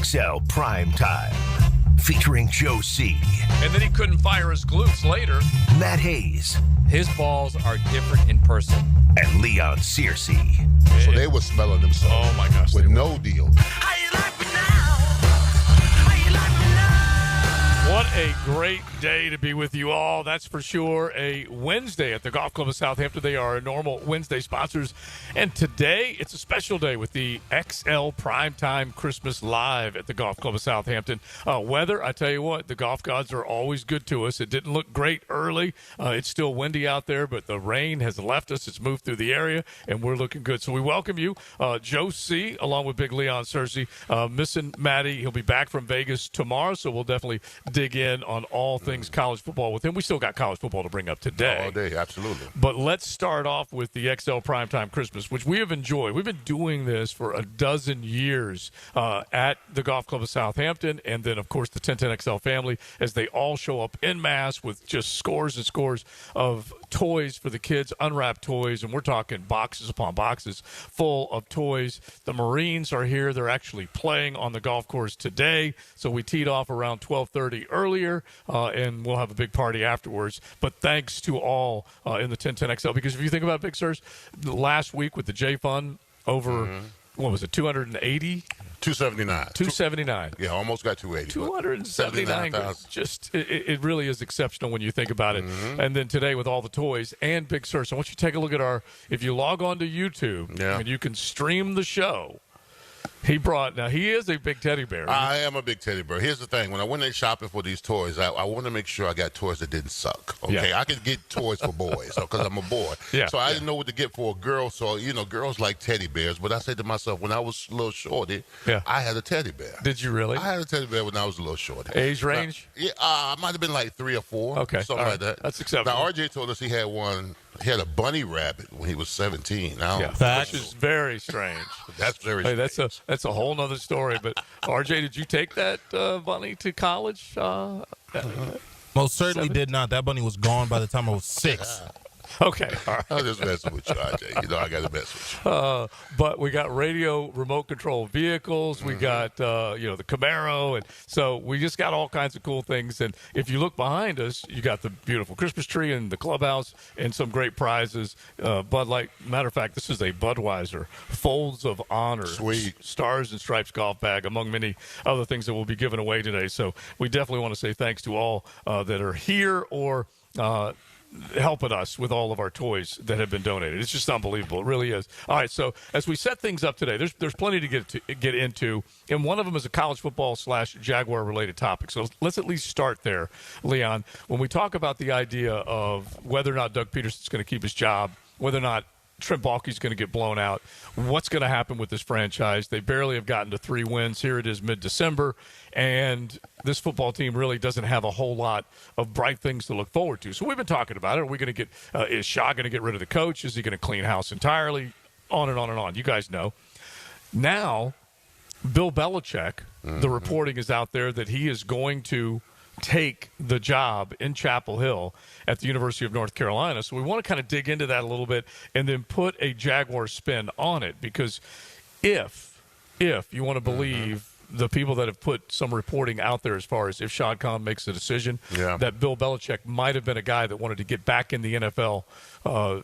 XL Primetime, featuring Joe C. And then he couldn't fire his glutes later. Matt Hayes. His balls are different in person. And Leon Searcy. So they were smelling themselves. Oh, my gosh. With no deal. How you like me now? How you like me now? What a great day to be with you all. That's for sure. A Wednesday at the Golf Club of Southampton. They are our normal Wednesday sponsors. And today, it's a special day with the XL Primetime Christmas Live at the Golf Club of Southampton. Weather, I tell you what, the golf gods are always good to us. It didn't look great early. It's still windy out there, but the rain has left us. It's moved through the area, and we're looking good. So we welcome you, Joe C., along with Big Leon Searcy. Missing Matty. He'll be back from Vegas tomorrow, so we'll definitely dig in on all things college football with him. We still got college football to bring up today. All day, absolutely. But let's start off with the XL Primetime Christmas, which we have enjoyed. We've been doing this for a dozen years at the Golf Club of Southampton, and then, of course, the 1010XL family, as they all show up en masse with just scores and scores of toys for the kids, unwrapped toys, and we're talking boxes upon boxes full of toys. The Marines are here. They're actually playing on the golf course today, so we teed off around 12:30 earlier, and we'll have a big party afterwards. But thanks to all in the 1010XL, because if you think about Big Sirs, last week with the J Fund over, what was it, 280? 279. 279. Yeah, almost got 280. 279. Just, it really is exceptional when you think about it. And then today with all the toys and Big Sirs. I want you to take a look at if you log on to YouTube, and you can stream the show. Now he is a big teddy bear. I am a big teddy bear. Here's the thing. When I went in shopping for these toys, I want to make sure I got toys that didn't suck. Okay, I could get toys for boys because I'm a boy. So I didn't know what to get for a girl. So, girls like teddy bears. But I said to myself, when I was a little shorty, I had a teddy bear. Did you really? I had a teddy bear when I was a little shorty. Age range? I might have been like 3 or 4. Okay. Something like that. That's acceptable. Now, RJ told us he had one. He had a bunny rabbit when he was 17. Which is very strange. That's very strange. That's a whole nother story. But RJ, did you take that bunny to college? Most certainly did not. That bunny was gone by the time I was 6. Okay. All right. I'm just messing with you, RJ. I got to mess with you. But we got radio remote control vehicles. We got, the Camaro. And so we just got all kinds of cool things. And if you look behind us, you got the beautiful Christmas tree and the clubhouse and some great prizes. Bud Light. Matter of fact, this is a Budweiser Folds of Honor. Sweet. Stars and Stripes golf bag, among many other things that will be given away today. So we definitely want to say thanks to all that are here or helping us with all of our toys that have been donated. It's just unbelievable. It really is. All right, so as we set things up today, there's plenty to get into, and one of them is a college football / Jaguar related topic. So let's at least start there, Leon. When we talk about the idea of whether or not Doug Peterson's going to keep his job, whether or not Trent Baalke's going to get blown out, what's going to happen with this franchise? They barely have gotten to 3 wins. Here it is mid-December, and this football team really doesn't have a whole lot of bright things to look forward to. So we've been talking about it. Are we going to get is Shaw going to get rid of the coach? Is he going to clean house entirely? On and on and on. You guys know. Now, Bill Belichick, the reporting is out there that he is going to take the job in Chapel Hill at the University of North Carolina. So we want to kind of dig into that a little bit and then put a Jaguar spin on it, because if you want to believe the people that have put some reporting out there as far as if Shad Khan makes a decision, that Bill Belichick might have been a guy that wanted to get back in the NFL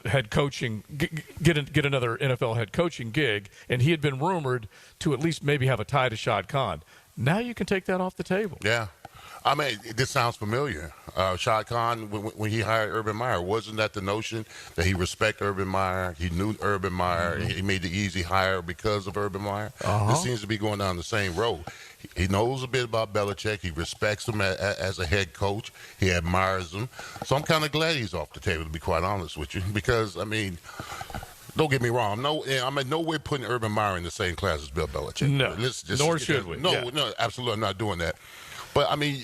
head coaching, get another NFL head coaching gig, and he had been rumored to at least maybe have a tie to Shad Khan. Now you can take that off the table. Yeah. I mean, this sounds familiar. Shad Khan, when he hired Urban Meyer, wasn't that the notion that he respected Urban Meyer? He knew Urban Meyer. He made the easy hire because of Urban Meyer. This seems to be going down the same road. He knows a bit about Belichick. He respects him as a head coach. He admires him. So I'm kind of glad he's off the table, to be quite honest with you, because, I mean, don't get me wrong. I'm in no way putting Urban Meyer in the same class as Bill Belichick. No, nor should we. No, absolutely, I'm not doing that. But, I mean,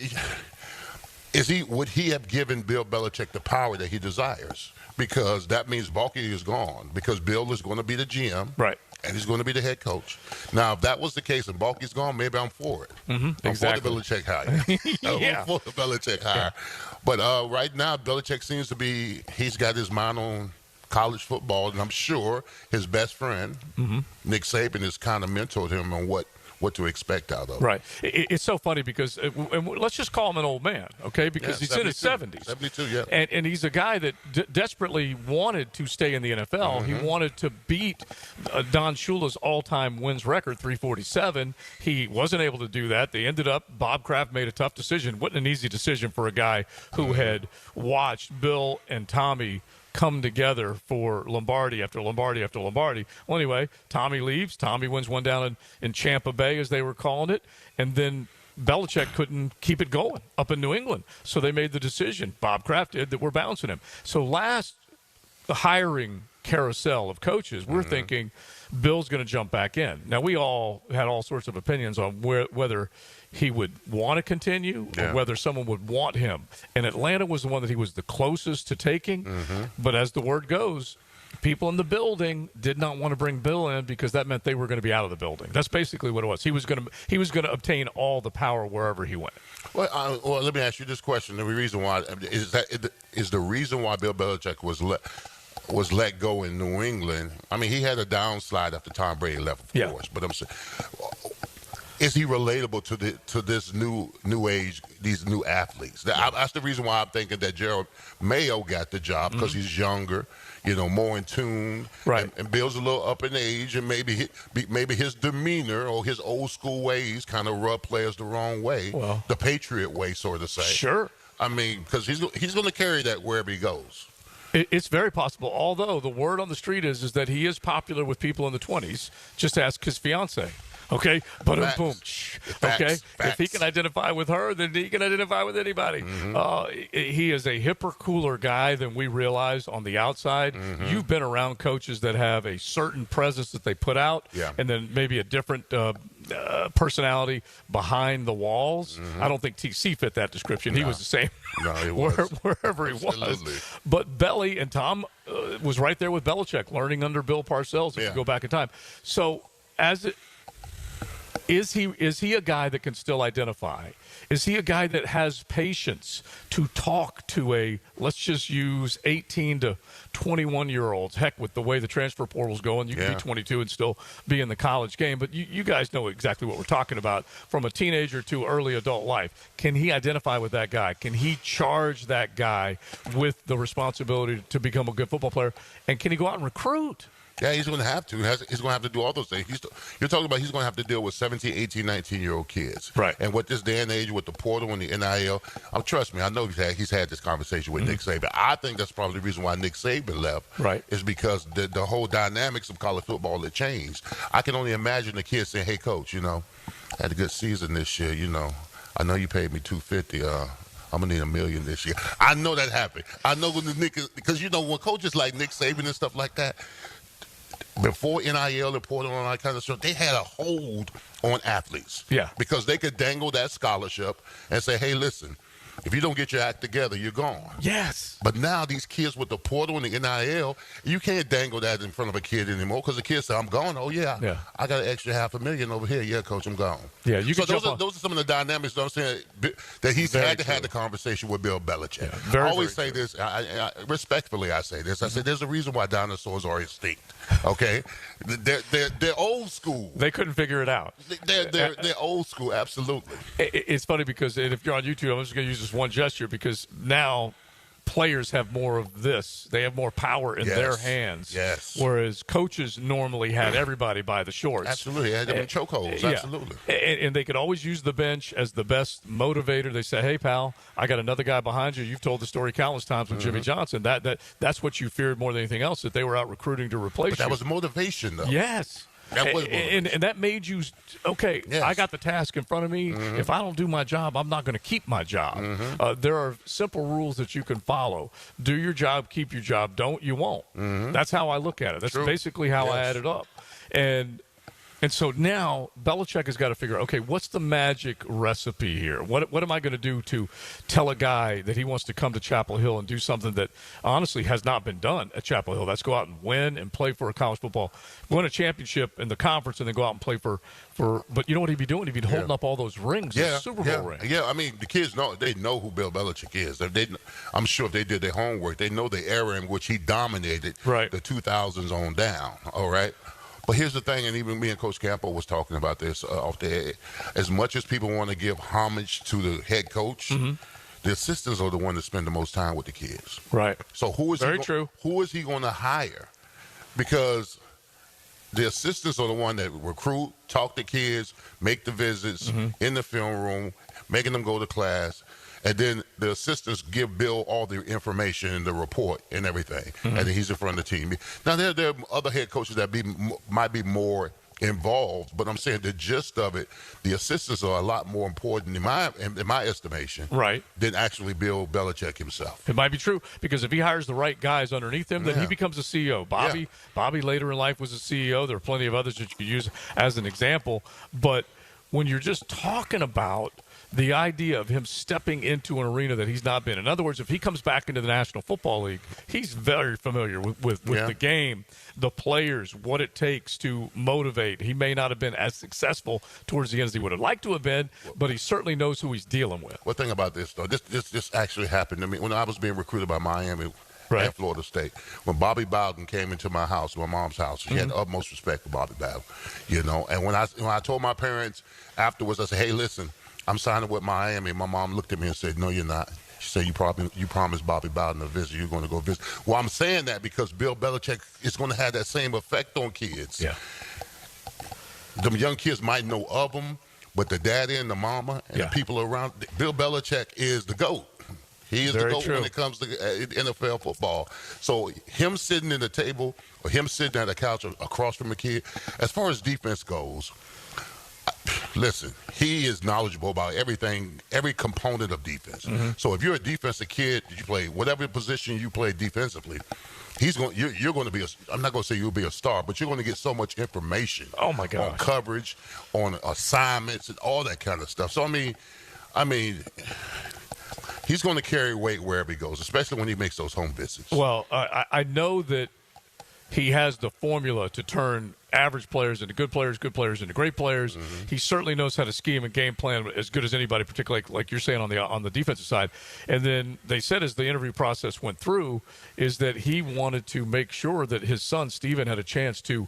would he have given Bill Belichick the power that he desires? Because that means Baalke is gone, because Bill is going to be the GM. Right. And he's going to be the head coach. Now, if that was the case and Baalke's gone, maybe I'm for it. Exactly. I'm for the Belichick hire. I'm for the Belichick hire. But right now, Belichick seems to be – he's got his mind on college football, and I'm sure his best friend, Nick Saban, has kind of mentored him on what what to expect out of him. Right. It's so funny because and let's just call him an old man, okay? Because he's in his 70s. 72, yeah. And he's a guy that desperately wanted to stay in the NFL. He wanted to beat Don Shula's all-time wins record, 347. He wasn't able to do that. They ended up, Bob Kraft made a tough decision. Wasn't an easy decision for a guy who had watched Bill and Tommy come together for Lombardi after Lombardi after Lombardi. Well, anyway, Tommy leaves. Tommy wins one down in Tampa Bay, as they were calling it. And then Belichick couldn't keep it going up in New England. So they made the decision, Bob Kraft did, that we're bouncing him. So the hiring carousel of coaches, we're thinking Bill's going to jump back in. Now, we all had all sorts of opinions on whether he would want to continue or whether someone would want him. And Atlanta was the one that he was the closest to taking. But as the word goes, people in the building did not want to bring Bill in because that meant they were going to be out of the building. That's basically what it was. He was going to obtain all the power wherever he went. Well, let me ask you this question. The reason why is the reason why Bill Belichick was let go in New England. I mean, he had a downslide after Tom Brady left, of course. But I'm saying, is he relatable to this new age, these new athletes? That's the reason why I'm thinking that Gerald Mayo got the job, because he's younger, more in tune, right? And Bill's a little up in age, and maybe his demeanor or his old school ways kind of rub players the wrong way, the Patriot way, sort of say. Sure. I mean, because he's going to carry that wherever he goes. It's very possible, although the word on the street is that he is popular with people in the 20s. Just ask his fiance. Okay, boom. Okay, if he can identify with her, then he can identify with anybody. He is a hipper, cooler guy than we realize on the outside. You've been around coaches that have a certain presence that they put out, and then maybe a different personality behind the walls. I don't think TC fit that description. He was the same wherever he was. But Belly and Tom was right there with Belichick, learning under Bill Parcells if you go back in time. So is he a guy that can still identify? Is he a guy that has patience to talk to a, let's just use 18 to 21-year-olds? Heck, with the way the transfer portal's going, you can be 22 and still be in the college game. But you guys know exactly what we're talking about, from a teenager to early adult life. Can he identify with that guy? Can he charge that guy with the responsibility to become a good football player? And can he go out and recruit? Yeah, he's going to have to. He's going to have to do all those things. You're talking about he's going to have to deal with 17, 18, 19-year-old kids. Right. And with this day and age, with the portal and the NIL, trust me, I know he's had this conversation with Nick Saban. I think that's probably the reason why Nick Saban left. Right. Is because the whole dynamics of college football had changed. I can only imagine the kids saying, "Hey, coach, I had a good season this year. I know you paid me $250. I'm gonna need $1 million this year." I know that happened. I know when because when coaches like Nick Saban and stuff like that, before NIL and portal and all that kind of stuff, they had a hold on athletes. Yeah. Because they could dangle that scholarship and say, "Hey, listen, if you don't get your act together, you're gone." Yes. But now these kids with the portal and the NIL, you can't dangle that in front of a kid anymore, because the kid say, "I'm gone. Oh, yeah. I got an extra $500,000 over here. Yeah, coach, I'm gone." Yeah, you. So those are some of the dynamics, I'm saying, that he's had to have the conversation with Bill Belichick. Yeah, I always say this, respectfully I say this. I say there's a reason why dinosaurs are extinct, okay? They're old school. They couldn't figure it out. They're old school, absolutely. It's funny because if you're on YouTube, I'm just going to use this one gesture, because now players have more of this. They have more power in their hands. Yes. Whereas coaches normally had everybody by the shorts. Absolutely. They had them in chokeholds. Absolutely. And they could always use the bench as the best motivator. They say, "Hey, pal, I got another guy behind you. You've told the story countless times with Jimmy Johnson." That's what you feared more than anything else, that they were out recruiting to replace you. That was motivation, though. Yes. And that made you, okay, I got the task in front of me. If I don't do my job, I'm not going to keep my job. There are simple rules that you can follow. Do your job, keep your job. Don't, you won't. That's how I look at it. That's basically how I add it up. And so now Belichick has got to figure out, okay, what's the magic recipe here? What am I going to do to tell a guy that he wants to come to Chapel Hill and do something that honestly has not been done at Chapel Hill? That's go out and win and play for a college football, win a championship in the conference, and then go out and play for but you know what he'd be doing? He'd be holding up all those rings, Super Bowl rings. Yeah, I mean, the kids know who Bill Belichick is. I'm sure if they did their homework, they know the era in which he dominated the 2000s on down, all right? But here's the thing, and even me and Coach Campo was talking about this off the air. As much as people want to give homage to the head coach, the assistants are the one that spend the most time with the kids. Right. So who is who is he going to hire? Because the assistants are the one that recruit, talk to kids, make the visits in the film room, making them go to class. And then the assistants give Bill all the information and the report and everything. And then he's in front of the team. Now, there are other head coaches that might be more involved, but I'm saying the gist of it, the assistants are a lot more important in my estimation than actually Bill Belichick himself. It might be true, because if he hires the right guys underneath him, then he becomes a CEO. Bobby later in life was a CEO. There are plenty of others that you could use as an example. But when you're just talking about the idea of him stepping into an arena that he's not been. In other words, if he comes back into the National Football League, he's very familiar with the game, the players, what it takes to motivate. He may not have been as successful towards the end as he would have liked to have been, but he certainly knows who he's dealing with. One thing about this, though, this actually happened to me when I was being recruited by Miami and Florida State. When Bobby Bowden came into my house, my mom's house, she had the utmost respect for Bobby Bowden, you know. And when I told my parents afterwards, I said, hey, listen, I'm signing with Miami. My mom looked at me and said, no, you're not. She said, you promised Bobby Bowden a visit. You're going to go visit. Well, I'm saying that because Bill Belichick is going to have that same effect on kids. Yeah. The young kids might know of him, but the daddy and the mama and the people around, Bill Belichick is the GOAT. He is the GOAT when it comes to NFL football. So him sitting in the table or him sitting at a couch across from a kid, as far as defense goes, listen, he is knowledgeable about everything, every component of defense. So if you're a defensive kid, you play whatever position you play defensively, you're going to be I'm not going to say you'll be a star, but you're going to get so much information. Oh my gosh. On coverage, on assignments, and all that kind of stuff. So I mean, he's going to carry weight wherever he goes, especially when he makes those home visits. Well, I know that he has the formula to turn average players into good players into great players. He certainly knows how to scheme and game plan as good as anybody, particularly like you're saying on the defensive side. And then they said as the interview process went through is that he wanted to make sure that his son, Steven, had a chance to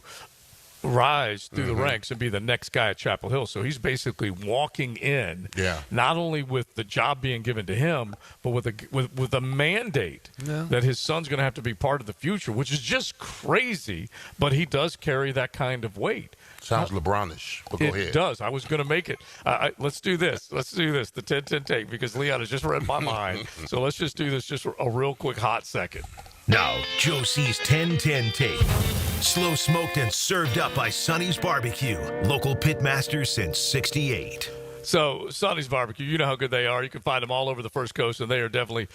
rise through the ranks and be the next guy at Chapel Hill. So he's basically walking in, not only with the job being given to him, but with a mandate that his son's going to have to be part of the future, which is just crazy. But he does carry that kind of weight. Sounds LeBronish, but go ahead. It does. I was going to make it. Let's do this. The 10-10 take, because Leon has just read my mind. So let's just do this just a real quick hot second. Now, Joe C's 10-10 take. Slow smoked and served up by Sonny's Barbecue. Local pitmaster since 68. So, Sonny's Barbecue, you know how good they are. You can find them all over the First Coast, and they are definitely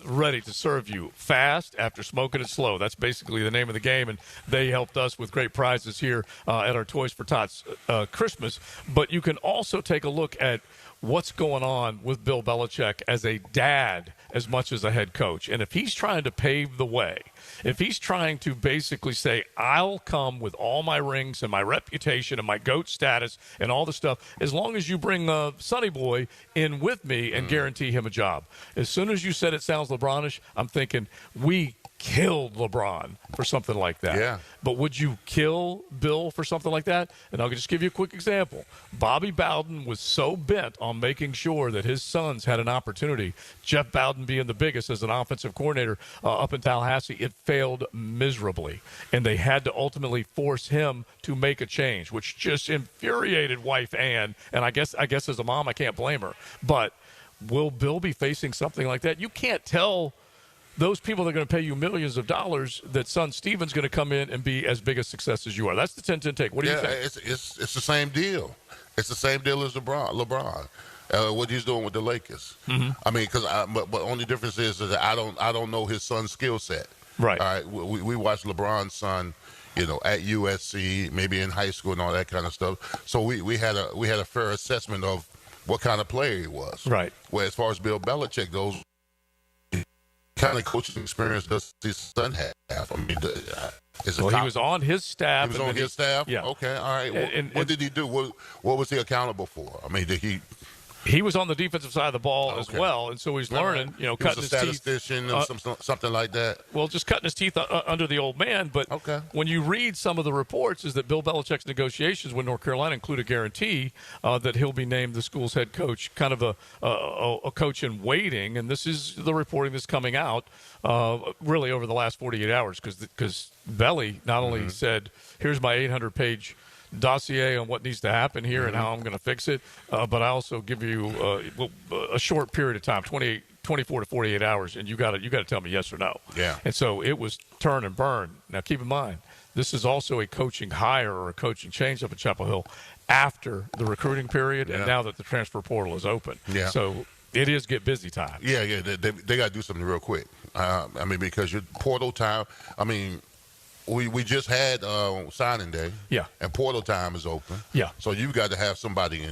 ready to serve you fast after smoking it slow. That's basically the name of the game, and they helped us with great prizes here at our Toys for Tots Christmas. But you can also take a look at what's going on with Bill Belichick as a dad as much as a head coach. And if he's trying to pave the way, if he's trying to basically say, I'll come with all my rings and my reputation and my GOAT status and all the stuff, as long as you bring Sonny Boy in with me and guarantee him a job. As soon as you said it sounds LeBronish, I'm thinking we killed LeBron for something like that. Yeah. But would you kill Bill for something like that? And I'll just give you a quick example. Bobby Bowden was so bent on making sure that his sons had an opportunity, Jeff Bowden being the biggest as an offensive coordinator up in Tallahassee, it failed miserably. And they had to ultimately force him to make a change, which just infuriated wife Ann. And I guess as a mom, I can't blame her. But will Bill be facing something like that? You can't tell those people that are going to pay you millions of dollars that son Steven's going to come in and be as big a success as you are. That's the 10-10 take. What do you think? It's the same deal. It's the same deal as LeBron. What he's doing with the Lakers. I mean, but only difference is that I don't know his son's skill set. Right. All right. We watched LeBron's son, at USC, maybe in high school and all that kind of stuff. So we had a fair assessment of what kind of player he was. Right. Where as far as Bill Belichick goes, kind of coaching experience does his son have? I mean, he was on his staff. He was on his staff? Yeah. Okay, all right. What did he do? What was he accountable for? I mean, did he He was on the defensive side of the ball as Okay. well, and so he's learning, He was cutting a his teeth. statistician or something like that. Well, just cutting his teeth under the old man. But Okay. when you read some of the reports, is that Bill Belichick's negotiations with North Carolina include a guarantee that he'll be named the school's head coach, kind of a coach in waiting. And this is the reporting that's coming out really over the last 48 hours because Belly not only said, here's my 800-page dossier on what needs to happen here and how I'm going to fix it, but I also give you a short period of time, 24 to 48 hours, and you got to tell me yes or no. Yeah. And so it was turn and burn. Now keep in mind, this is also a coaching hire or a coaching change up at Chapel Hill after the recruiting period, and now that the transfer portal is open. Yeah. So it is get busy time. Yeah, they got to do something real quick. Because your portal time. We just had signing day. Yeah. And portal time is open. Yeah. So you got to have somebody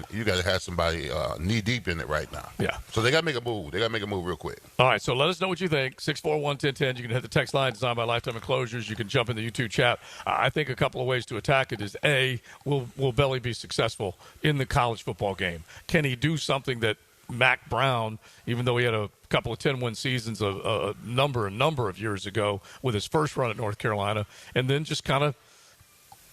knee deep in it right now. Yeah. So they got to make a move. They got to make a move real quick. All right, so let us know what you think. 641-1010. You can hit the text line designed by Lifetime Enclosures. You can jump in the YouTube chat. I think a couple of ways to attack it is, A, will Belly be successful in the college football game? Can he do something that Mac Brown, even though he had a couple of 10-win seasons a number of years ago with his first run at North Carolina, and then just kind of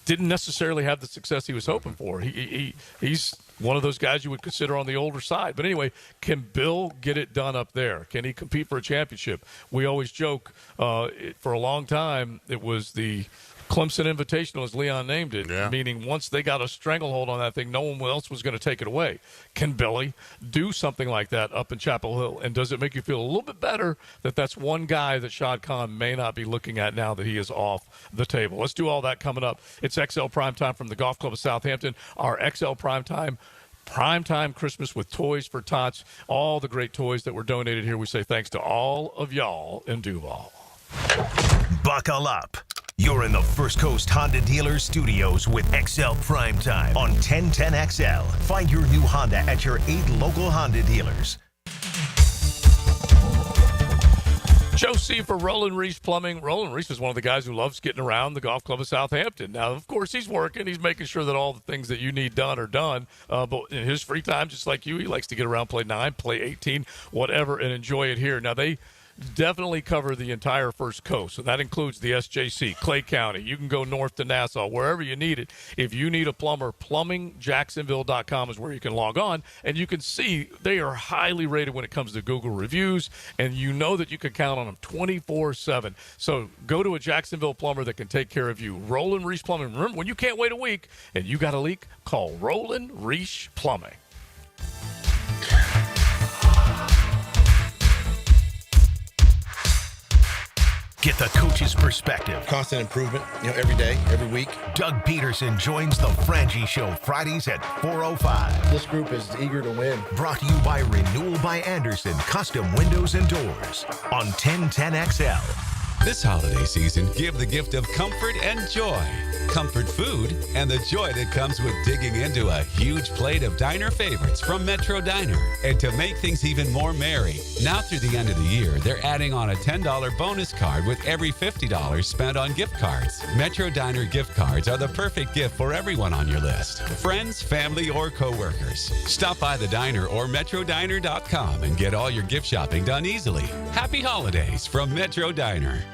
didn't necessarily have the success he was hoping for. He's one of those guys you would consider on the older side. But anyway, can Bill get it done up there? Can he compete for a championship? We always joke for a long time it was the Clemson Invitational, as Leon named it, meaning once they got a stranglehold on that thing, no one else was going to take it away. Can Billy do something like that up in Chapel Hill? And does it make you feel a little bit better that that's one guy that Shad Khan may not be looking at now that he is off the table? Let's do all that coming up. It's XL Primetime from the Golf Club of Southampton. Our XL Primetime Christmas with Toys for Tots. All the great toys that were donated here. We say thanks to all of y'all in Duval. Buckle up. You're in the First Coast Honda Dealers Studios with XL Primetime on 1010XL. Find your new Honda at your 8 local Honda dealers. Joe C. for Roland Reese Plumbing. Roland Reese is one of the guys who loves getting around the Golf Club of Southampton. Now, of course, he's working. He's making sure that all the things that you need done are done. But in his free time, just like you, he likes to get around, play 9, play 18, whatever, and enjoy it here. Now, they definitely cover the entire First Coast, so that includes the SJC, Clay County. You can go north to Nassau, wherever you need it. If you need a plumber, plumbingjacksonville.com is where you can log on, and you can see they are highly rated when it comes to Google reviews, and you know that you can count on them 24/7. So go to a Jacksonville plumber that can take care of you. Roland Reese Plumbing. Remember, when you can't wait a week and you got a leak, call Roland Reese Plumbing. Get the coach's perspective. Constant improvement, every day, every week. Doug Peterson joins the Frangie Show Fridays at 4:05. This group is eager to win. Brought to you by Renewal by Anderson Custom Windows and Doors on 1010XL. This holiday season, give the gift of comfort and joy. Comfort food and the joy that comes with digging into a huge plate of diner favorites from Metro Diner. And to make things even more merry, now through the end of the year, they're adding on a $10 bonus card with every $50 spent on gift cards. Metro Diner gift cards are the perfect gift for everyone on your list. Friends, family, or coworkers. Stop by the diner or metrodiner.com and get all your gift shopping done easily. Happy holidays from Metro Diner.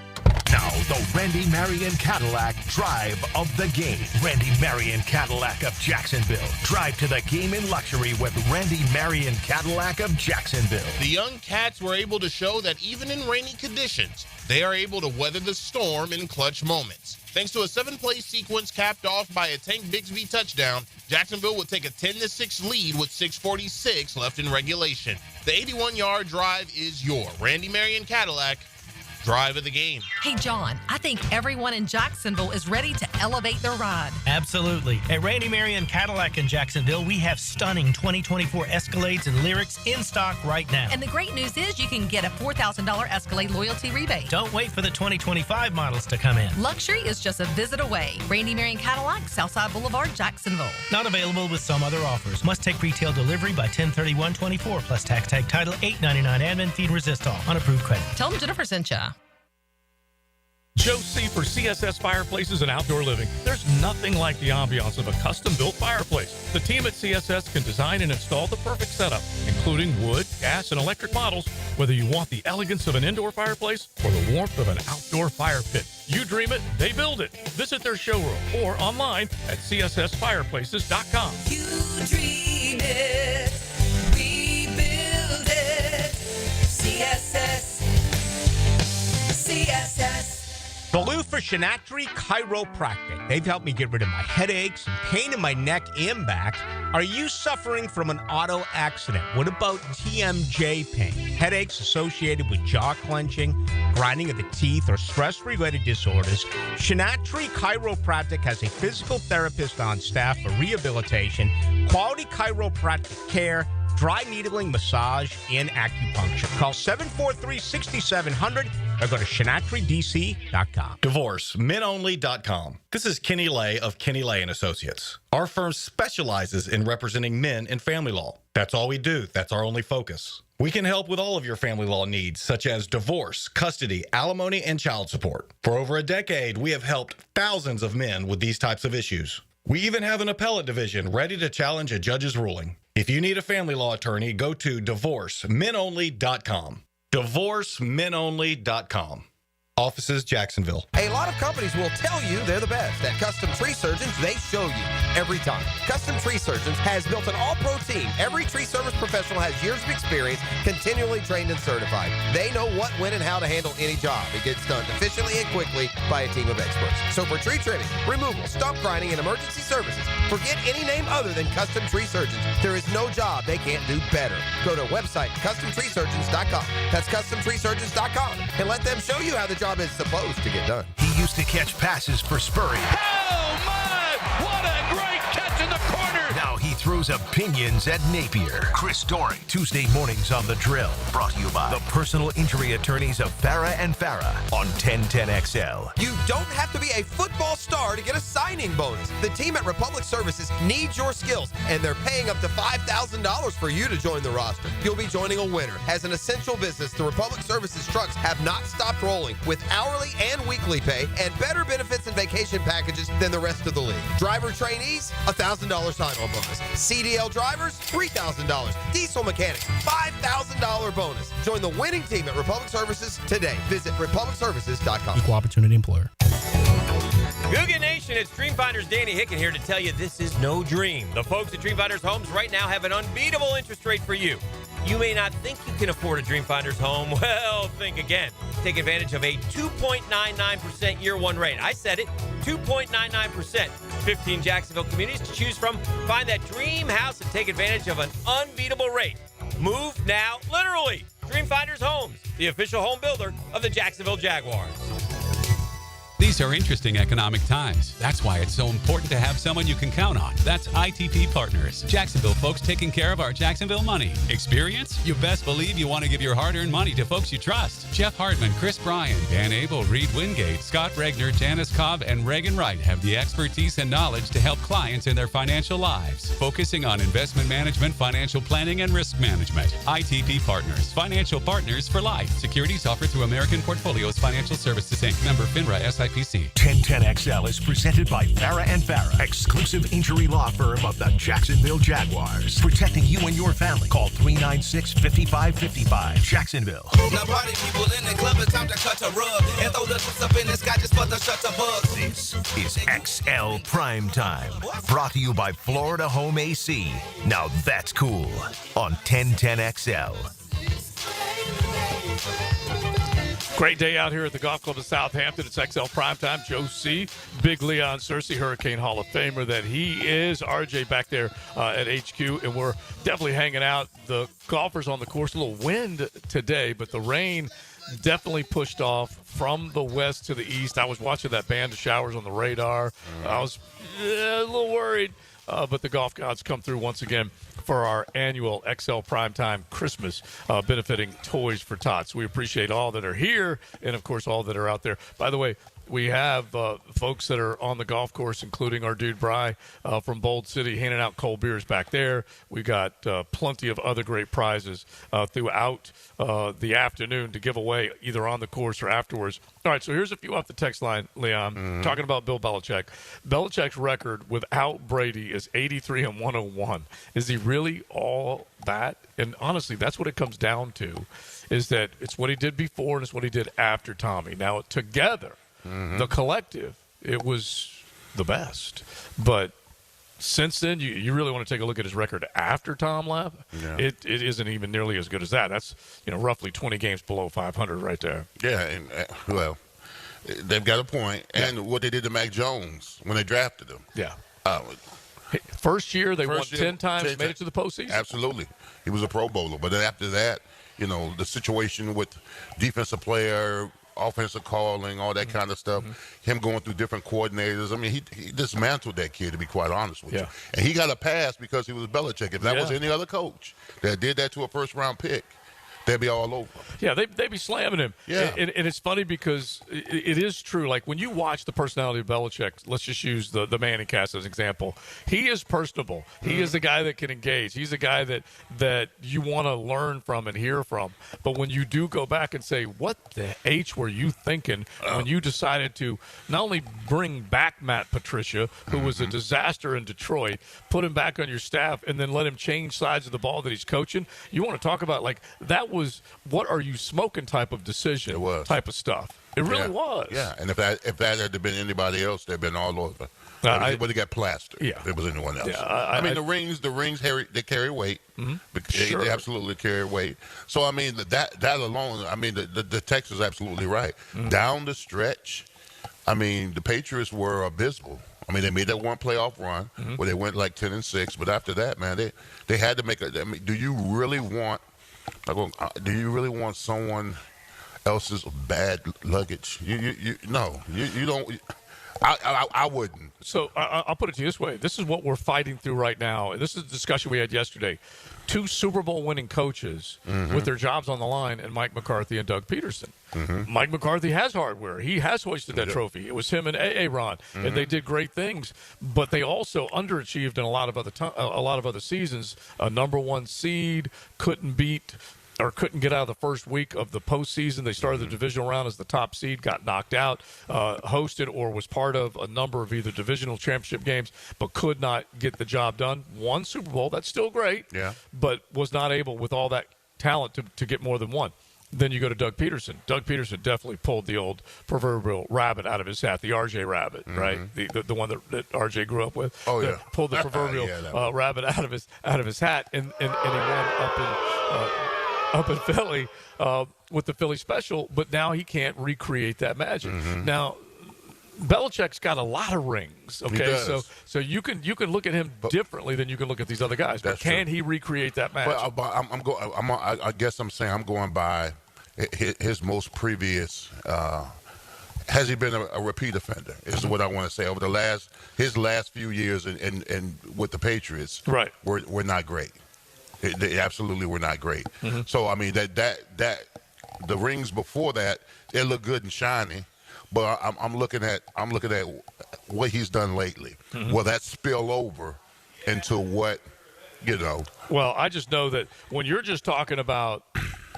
Now, the Randy Marion Cadillac Drive of the Game. Randy Marion Cadillac of Jacksonville. Drive to the game in luxury with Randy Marion Cadillac of Jacksonville. The young Cats were able to show that even in rainy conditions, they are able to weather the storm in clutch moments. Thanks to a 7-play sequence capped off by a Tank Bigsby touchdown, Jacksonville would take a 10-6 lead with 6:46 left in regulation. The 81-yard drive is your Randy Marion Cadillac Drive of the Game. Hey, John, I think everyone in Jacksonville is ready to elevate their ride. Absolutely. At Randy Marion Cadillac in Jacksonville, we have stunning 2024 Escalades and Lyrics in stock right now. And the great news is you can get a $4,000 Escalade loyalty rebate. Don't wait for the 2025 models to come in. Luxury is just a visit away. Randy Marion Cadillac, Southside Boulevard, Jacksonville. Not available with some other offers. Must take retail delivery by 10/31/24 plus tax tag title $8.99 admin fee and resist all on approved credit. Tell them Jennifer sent ya. Joe C. for CSS Fireplaces and Outdoor Living. There's nothing like the ambiance of a custom-built fireplace. The team at CSS can design and install the perfect setup, including wood, gas, and electric models, whether you want the elegance of an indoor fireplace or the warmth of an outdoor fire pit. You dream it, they build it. Visit their showroom or online at cssfireplaces.com. You dream it, we build it. CSS. Blue for Shinatri Chiropractic. They've helped me get rid of my headaches and pain in my neck and back. Are you suffering from an auto accident? What about TMJ pain? Headaches associated with jaw clenching, grinding of the teeth, or stress-related disorders? Shinatri Chiropractic has a physical therapist on staff for rehabilitation, quality chiropractic care, dry needling, massage, and acupuncture. Call 743-6700 or go to ShinatriDC.com. DivorceMenOnly.com. This is Kenny Lay of Kenny Lay & Associates. Our firm specializes in representing men in family law. That's all we do. That's our only focus. We can help with all of your family law needs, such as divorce, custody, alimony, and child support. For over a decade, we have helped thousands of men with these types of issues. We even have an appellate division ready to challenge a judge's ruling. If you need a family law attorney, go to DivorceMenOnly.com. DivorceMenOnly.com. Offices, Jacksonville. A lot of companies will tell you they're the best. At Custom Tree Surgeons, they show you every time. Custom Tree Surgeons has built an all-pro team. Every tree service professional has years of experience, continually trained and certified. They know what, when, and how to handle any job. It gets done efficiently and quickly by a team of experts. So for tree trimming, removal, stump grinding, and emergency services, forget any name other than Custom Tree Surgeons. There is no job they can't do better. Go to website CustomTreeSurgeons.com. That's CustomTreeSurgeons.com, and let them show you how the job is supposed to get done. He used to catch passes for Spurrier. Oh my! What a great catch in the corner! Now he throws opinions at Napier. Chris Doring, Tuesday mornings on The Drill. Brought to you by the personal injury attorneys of Farah and Farah on 1010XL. You don't have to be a football star to get a signing bonus. The team at Republic Services needs your skills, and they're paying up to $5,000 for you to join the roster. You'll be joining a winner. As an essential business, the Republic Services trucks have not stopped rolling with hourly and weekly pay and better benefits and vacation packages than the rest of the league. Driver trainees, $1,000 sign-on bonus. CDL drivers, $3,000. Diesel mechanics, $5,000 bonus. Join the winning team at Republic Services today. Visit republicservices.com. Equal opportunity employer. Googan Nation, it's Dreamfinders Danny Hicken here to tell you this is no dream. The folks at Dreamfinders Homes right now have an unbeatable interest rate for you. You may not think you can afford a Dreamfinders home. Well, think again. Take advantage of a 2.99% year one rate. I said it, 2.99%. 15 Jacksonville communities to choose from. Find that dream house and take advantage of an unbeatable rate. Move now, literally. Dreamfinders Homes, the official home builder of the Jacksonville Jaguars. These are interesting economic times. That's why it's so important to have someone you can count on. That's ITP Partners. Jacksonville folks taking care of our Jacksonville money. Experience? You best believe you want to give your hard-earned money to folks you trust. Jeff Hartman, Chris Bryan, Dan Abel, Reed Wingate, Scott Regner, Janice Cobb, and Reagan Wright have the expertise and knowledge to help clients in their financial lives, focusing on investment management, financial planning, and risk management. ITP Partners. Financial partners for life. Securities offered through American Portfolios Financial Services, Inc. Member FINRA SIPC. 1010XL is presented by Farah and Farah, exclusive injury law firm of the Jacksonville Jaguars. Protecting you and your family. Call 396-5555. Jacksonville. Now party people in the club, it's time to cut a rug and throw the twists up in the sky just for the shutter bugs. This is XL Primetime. Brought to you by Florida Home AC. Now that's cool. On 1010XL. Great day out here at the Golf Club of Southampton. It's XL Primetime. Joe C., big Leon Searcy, Hurricane Hall of Famer that he is. RJ back there at HQ, and we're definitely hanging out. The golfers on the course, a little wind today, but the rain definitely pushed off from the west to the east. I was watching that band of showers on the radar. I was a little worried, but the golf gods come through once again for our annual XL Primetime Christmas benefiting Toys for Tots. We appreciate all that are here and, of course, all that are out there. By the way, we have folks that are on the golf course, including our dude Bry from Bold City, handing out cold beers back there. We got plenty of other great prizes throughout the afternoon to give away either on the course or afterwards. All right, so here's a few off the text line, Leon. Talking about Bill Belichick. Belichick's record without Brady is 83-101. Is he really all that? And honestly, that's what it comes down to, is that it's what he did before and it's what he did after Tommy. Now, together, the collective, it was the best. But since then, you really want to take a look at his record after Tom left. Yeah. It isn't even nearly as good as that. That's roughly 20 games below 500 right there. Yeah, and well, they've got a point. And what they did to Mac Jones when they drafted him. Yeah. First year, they won 10 times, made it to the postseason. Absolutely. He was a Pro Bowler. But then after that, the situation with defensive player, offensive calling, all that kind of stuff, him going through different coordinators. I mean, he dismantled that kid, to be quite honest with you. And he got a pass because he was Belichick. If that was any other coach that did that to a first-round pick, they'd be all over. Yeah, they'd be slamming him. Yeah. And it's funny because it is true. Like, when you watch the personality of Belichick, let's just use the Manning cast as an example. He is personable. He is the guy that can engage. He's a guy that you want to learn from and hear from. But when you do go back and say, what the H were you thinking when you decided to not only bring back Matt Patricia, who was a disaster in Detroit, put him back on your staff, and then let him change sides of the ball that he's coaching? You want to talk about, like, that was what are you smoking type of decision, type of stuff. It really was. Yeah, and if that had been anybody else, they'd been all over. But they got plastered. Yeah. If it was anyone else. Yeah, I mean, the rings they carry weight. They absolutely carry weight. So, I mean, that alone, I mean, the text is absolutely right. Down the stretch, I mean, the Patriots were abysmal. I mean, they made that one playoff run where they went like 10-6, but after that, man, they had to make a. I mean, do you really want someone else's bad luggage? No, you don't. I wouldn't. So I'll put it to you this way. This is what we're fighting through right now. This is the discussion we had yesterday. 2 Super Bowl winning coaches with their jobs on the line, and Mike McCarthy and Doug Peterson. Mike McCarthy has hardware. He has hoisted that trophy. It was him and Aaron, and they did great things. But they also underachieved in a lot of other seasons. A number 1 seed, couldn't get out of the first week of the postseason. They started the divisional round as the top seed, got knocked out, hosted or was part of a number of either divisional championship games, but could not get the job done. Won Super Bowl, that's still great, but was not able with all that talent to get more than one. Then you go to Doug Peterson. Doug Peterson definitely pulled the old proverbial rabbit out of his hat, the RJ rabbit, right? The one that RJ grew up with. Oh, yeah. Pulled the proverbial rabbit out of his hat, and he won up in Philly with the Philly special, but now he can't recreate that magic. Now, Belichick's got a lot of rings, okay? So you can look at him differently than you can look at these other guys. But can he recreate that magic? I guess I'm saying I'm going by his most previous. Has he been a repeat offender? Is what I want to say. Over his last few years and with the Patriots, right, were not great. They absolutely were not great. So I mean that the rings before that, they look good and shiny, but I'm looking at what he's done lately. Will that spill over into what Well, I just know that when you're just talking about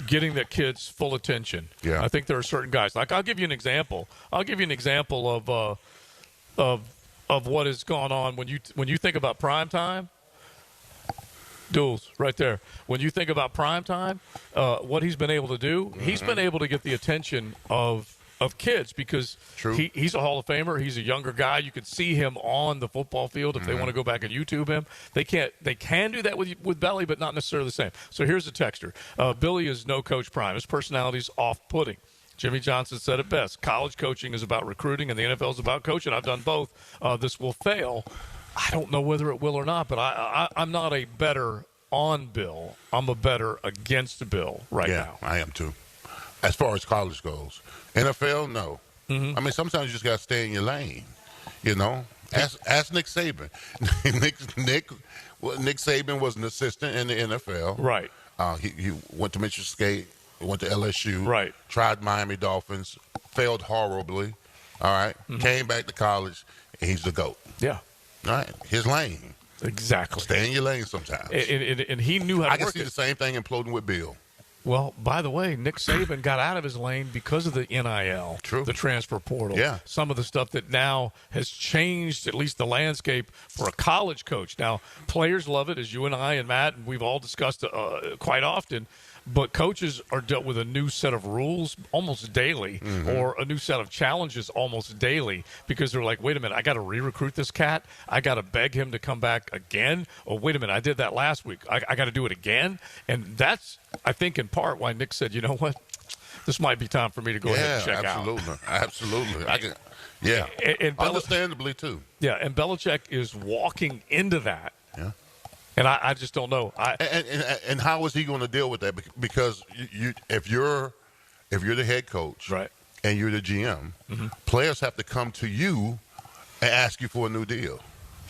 getting the kids full attention, I think there are certain guys. Like, I'll give you an example. Of what has gone on when you think about Primetime. Duels right there. When you think about Primetime, what he's been able to do, he's been able to get the attention of kids because he's a Hall of Famer. He's a younger guy. You can see him on the football field if they want to go back and YouTube him. They can do that with Belly, but not necessarily the same. So here's a texter. Billy is no Coach Prime. His personality's off-putting. Jimmy Johnson said it best. College coaching is about recruiting, and the NFL is about coaching. I've done both. This will fail. I don't know whether it will or not, but I'm not a better on Bill. I'm a better against Bill now. Yeah, I am too. As far as college goes. NFL, no. I mean, sometimes you just got to stay in your lane, Ask Nick Saban. Nick Saban was an assistant in the NFL. Right. He went to Michigan State, went to LSU. Right. Tried Miami Dolphins, failed horribly. All right, came back to college, and he's the GOAT. Yeah. All right, his lane. Exactly. Stay in your lane sometimes. And he knew how to I can work see it. the same thing imploding with Bill. Well, by the way, Nick Saban got out of his lane because of the NIL, the transfer portal. Yeah. Some of the stuff that now has changed at least the landscape for a college coach. Now, players love it, as you and I and Matt, and we've all discussed quite often. But coaches are dealt with a new set of rules almost daily, or a new set of challenges almost daily, because they're like, wait a minute, I got to re-recruit this cat. I got to beg him to come back again. Oh, wait a minute, I did that last week. I got to do it again. And that's, I think, in part why Nick said, you know what, this might be time for me to go ahead and check out. Absolutely. And understandably, too. Yeah, and Belichick is walking into that. Yeah. And I just don't know. And how is he going to deal with that? Because if you're the head coach, right, and you're the GM, players have to come to you and ask you for a new deal.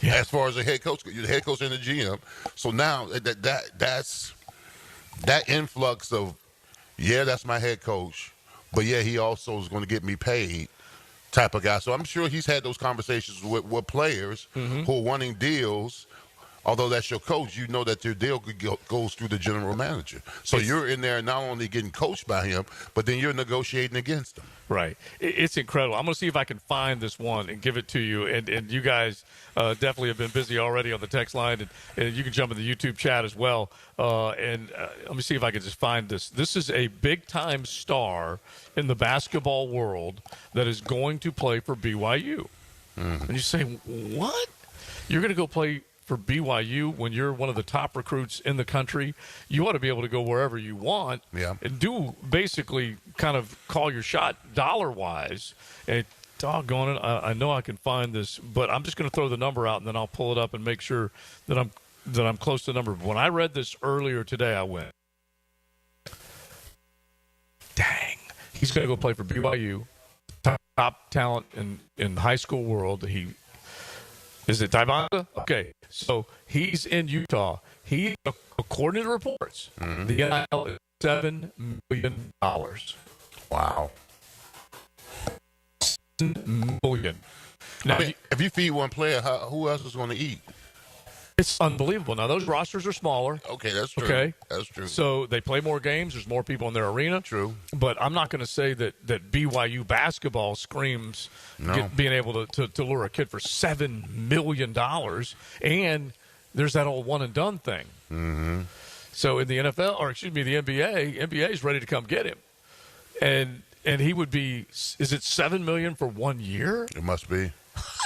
Yeah. As far as the head coach, you're the head coach and the GM. So now that's that influx of, that's my head coach, but he also is going to get me paid type of guy. So I'm sure he's had those conversations with players who are wanting deals. Although that's your coach, you know that your deal goes through the general manager. So you're in there not only getting coached by him, but then you're negotiating against him. Right. It's incredible. I'm going to see if I can find this one and give it to you. And you guys definitely have been busy already on the text line. And you can jump in the YouTube chat as well. Let me see if I can just find this. This is a big-time star in the basketball world that is going to play for BYU. And you say, what? You're going to go play for BYU when you're one of the top recruits in the country? You ought to be able to go wherever you want and do basically kind of call your shot dollar-wise. And doggone it, I know I can find this, but I'm just going to throw the number out and then I'll pull it up and make sure that I'm close to the number. When I read this earlier today, I went, dang, he's going to go play for BYU, top talent in high school world. Is it Tyvonta? Okay, so he's in Utah. He, according to reports, the NIL is $7 million. Wow. $7 million. Now, if you feed one player, who else is going to eat? It's unbelievable. Now, those rosters are smaller. Okay, that's true. Okay. That's true. So they play more games. There's more people in their arena. True. But I'm not going to say that BYU basketball screams being able to lure a kid for $7 million. And there's that old one-and-done thing. Mm-hmm. So in the NFL, or excuse me, the NBA is ready to come get him. And he would be, is it $7 million for 1 year? It must be.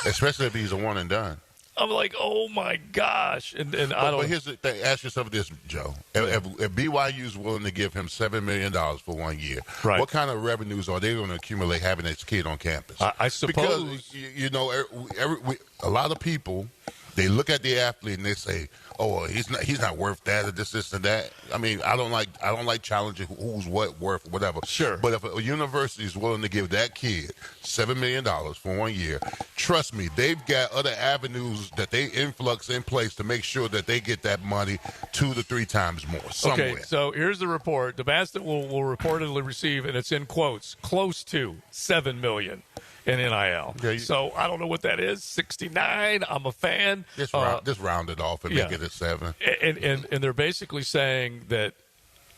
Especially if he's a one-and-done. I'm like, oh my gosh, and I don't. But here's the thing: ask yourself this, Joe. If BYU is willing to give him $7 million for 1 year, what kind of revenues are they going to accumulate having this kid on campus? I suppose because a lot of people, they look at the athlete and they say, "Oh, he's not worth that, or this, and that." I mean, I don't like challenging who's worth, whatever. Sure. But if a university is willing to give that kid $7 million for 1 year, trust me, they've got other avenues that they influx in place to make sure that they get that money 2 to 3 times more somewhere. Okay, so here's the report. The Bastet will reportedly receive, and it's in quotes, close to $7 million in NIL. Okay. So I don't know what that is. 69. I'm a fan. Just round it off and make it at 7. And they're basically saying that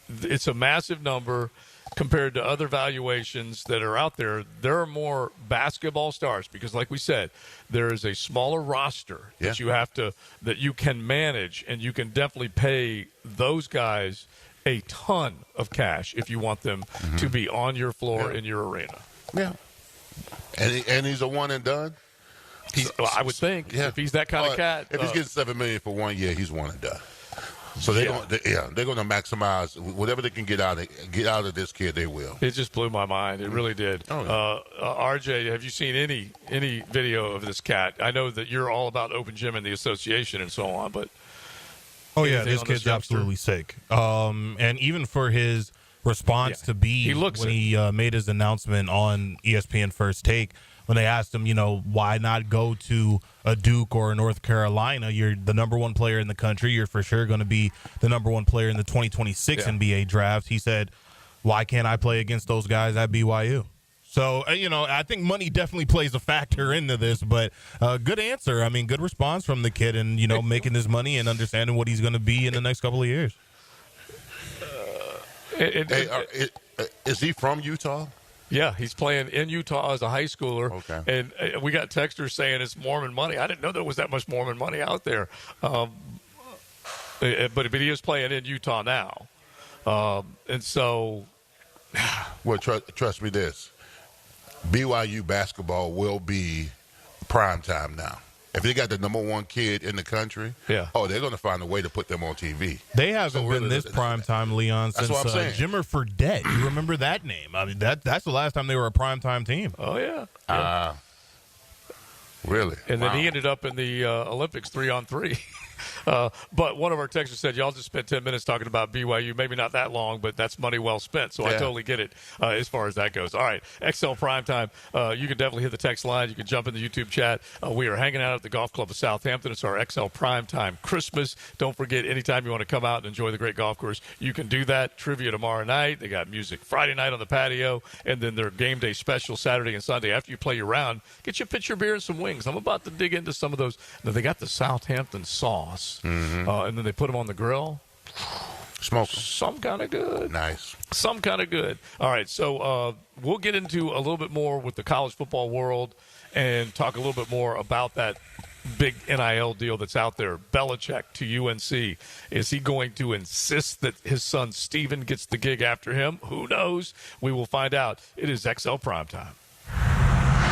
it's a massive number compared to other valuations that are out there. There are more basketball stars because, like we said, there is a smaller roster that you can manage, and you can definitely pay those guys a ton of cash if you want them to be on your floor in your arena. Yeah. And he's a one and done. I would think if he's that kind of cat. If he's getting $7 million for 1 year, he's one and done. So they're going to maximize whatever they can get out of this kid. They will. It just blew my mind. It really did. Oh, yeah. RJ, have you seen any video of this cat? I know that you're all about Open Gym and the association and so on, but this kid's absolutely sick. And even for his response to be when he made his announcement on ESPN First Take, when they asked him, why not go to a Duke or a North Carolina? You're the number one player in the country. You're for sure going to be the number one player in the 2026 NBA draft. He said, why can't I play against those guys at BYU? So, I think money definitely plays a factor into this, but good answer. I mean, good response from the kid and, making his money and understanding what he's going to be in the next couple of years. Is he from Utah? Yeah, he's playing in Utah as a high schooler. Okay. And we got texters saying it's Mormon money. I didn't know there was that much Mormon money out there. But he is playing in Utah now. And so... Well, trust me this. BYU basketball will be primetime now. If they got the number one kid in the country, they're going to find a way to put them on TV. They haven't been this primetime, Leon, since Jimmer Fredette. You remember that name? I mean, that's the last time they were a primetime team. Oh, yeah. Really? And then he ended up in the Olympics 3-on-3. But one of our texters said, y'all just spent 10 minutes talking about BYU. Maybe not that long, but that's money well spent. So I totally get it as far as that goes. All right, XL Primetime. You can definitely hit the text line. You can jump in the YouTube chat. We are hanging out at the Golf Club of Southampton. It's our XL Primetime Christmas. Don't forget, anytime you want to come out and enjoy the great golf course, you can do that. Trivia tomorrow night. They got music Friday night on the patio. And then their game day special Saturday and Sunday. After you play your round, get you a pitcher of beer and some wings. I'm about to dig into some of those. Now, they got the Southampton sauce. Mm-hmm. And then they put them on the grill. Smoke them. Some kind of good. Nice. Some kind of good. All right, so we'll get into a little bit more with the college football world and talk a little bit more about that big NIL deal that's out there. Belichick to UNC. Is he going to insist that his son Steven gets the gig after him? Who knows? We will find out. It is XL Primetime.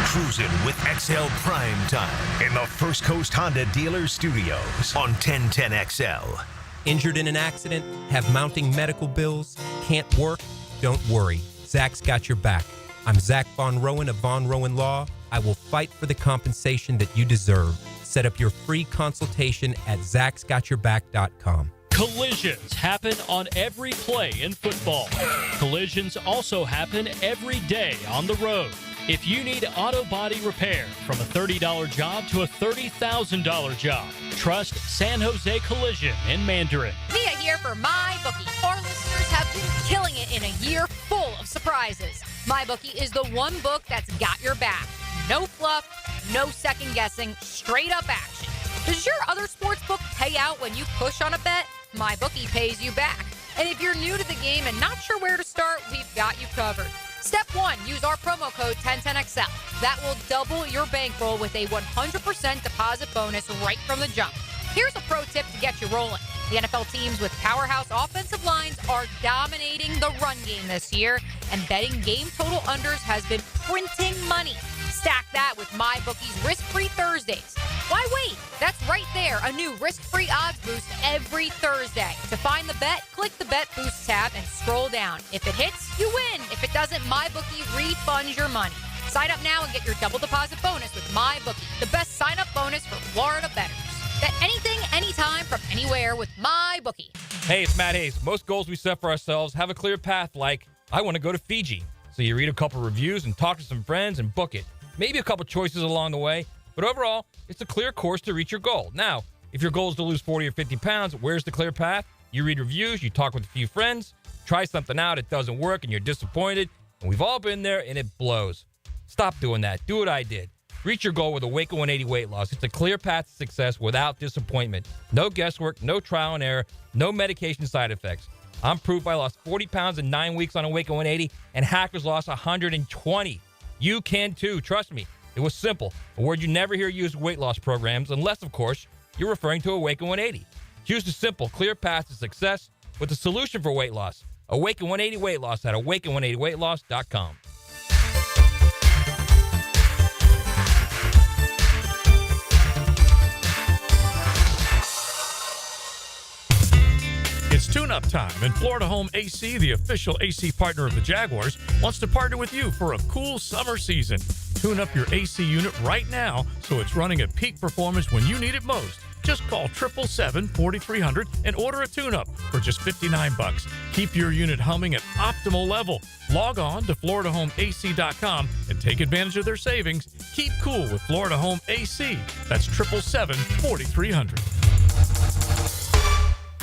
Cruising with XL Prime Time in the First Coast Honda Dealer Studios on 1010XL. Injured in an accident? Have mounting medical bills? Can't work? Don't worry. Zach's got your back. I'm Zach Von Rowan of Von Rowan Law. I will fight for the compensation that you deserve. Set up your free consultation at zachsgotyourback.com. Collisions happen on every play in football. Collisions also happen every day on the road. If you need auto body repair, from a $30 job to a $30,000 job, trust San Jose Collision in Mandarin. Mia here for MyBookie. Our listeners have been killing it in a year full of surprises. MyBookie is the one book that's got your back. No fluff, no second guessing, straight up action. Does your other sports book pay out when you push on a bet? MyBookie pays you back. And if you're new to the game and not sure where to start, we've got you covered. Step 1, use our promo code 1010XL. That will double your bankroll with a 100% deposit bonus right from the jump. Here's a pro tip to get you rolling. The NFL teams with powerhouse offensive lines are dominating the run game this year, and betting game total unders has been printing money. Stack that with MyBookie's risk-free Thursdays. Why wait? That's right there, a new risk-free odds boost every Thursday. To find the bet, click the Bet Boost tab and scroll down. If it hits, you win. If it doesn't, MyBookie refunds your money. Sign up now and get your double deposit bonus with MyBookie, the best sign-up bonus for Florida bettors. Bet anything, anytime, from anywhere with MyBookie. Hey, it's Matt Hayes. Most goals we set for ourselves have a clear path, like, I want to go to Fiji. So you read a couple reviews and talk to some friends and book it. Maybe a couple choices along the way, but overall, it's a clear course to reach your goal. Now, if your goal is to lose 40 or 50 pounds, where's the clear path? You read reviews, you talk with a few friends, try something out, it doesn't work, and you're disappointed, and we've all been there, and it blows. Stop doing that. Do what I did. Reach your goal with a Waco 180 weight loss. It's a clear path to success without disappointment. No guesswork, no trial and error, no medication side effects. I'm proof I lost 40 pounds in 9 weeks on a Waco 180, and Hackers lost 120. You can too. Trust me. It was simple. A word you never hear used in weight loss programs, unless, of course, you're referring to a Waco 180. Choose the simple, clear path to success with the solution for weight loss. A Waco 180 weight loss at awaken180weightloss.com. It's tune-up time, and Florida Home AC, the official AC partner of the Jaguars, wants to partner with you for a cool summer season. Tune up your AC unit right now so it's running at peak performance when you need it most. Just call 777-4300 and order a tune-up for just $59. Keep your unit humming at optimal level. Log on to FloridaHomeAC.com and take advantage of their savings. Keep cool with Florida Home AC. That's 777-4300.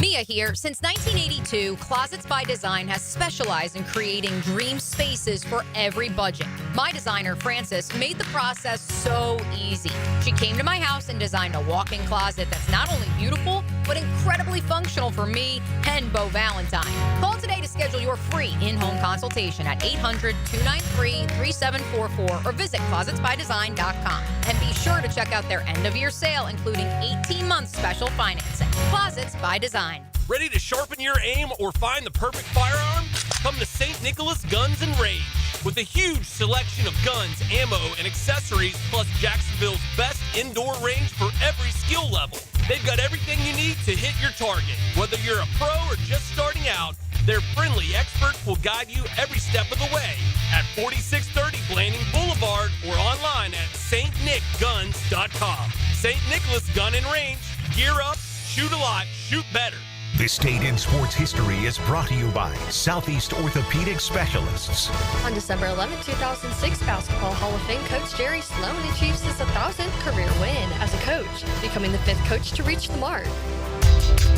Mia here. Since 1982, Closets by Design has specialized in creating dream spaces for every budget. My designer, Frances, made the process so easy. She came to my house and designed a walk-in closet that's not only beautiful, but incredibly functional for me and Beau Valentine. Call today to schedule your free in-home consultation at 800-293-3744 or visit closetsbydesign.com. And be sure to check out their end-of-year sale, including 18-month special financing. Closets by Design. Ready to sharpen your aim or find the perfect firearm? Come to St. Nicholas Guns and Range. With a huge selection of guns, ammo, and accessories, plus Jacksonville's best indoor range for every skill level. They've got everything you need to hit your target. Whether you're a pro or just starting out, their friendly experts will guide you every step of the way at 4630 Blanding Boulevard or online at stnickguns.com. St. Nicholas Gun and Range. Gear up, shoot a lot, shoot better. This Date in Sports History is brought to you by Southeast Orthopedic Specialists. On December 11, 2006, Basketball Hall of Fame coach Jerry Sloan achieves his 1,000th career win as a coach, becoming the 5th coach to reach the mark.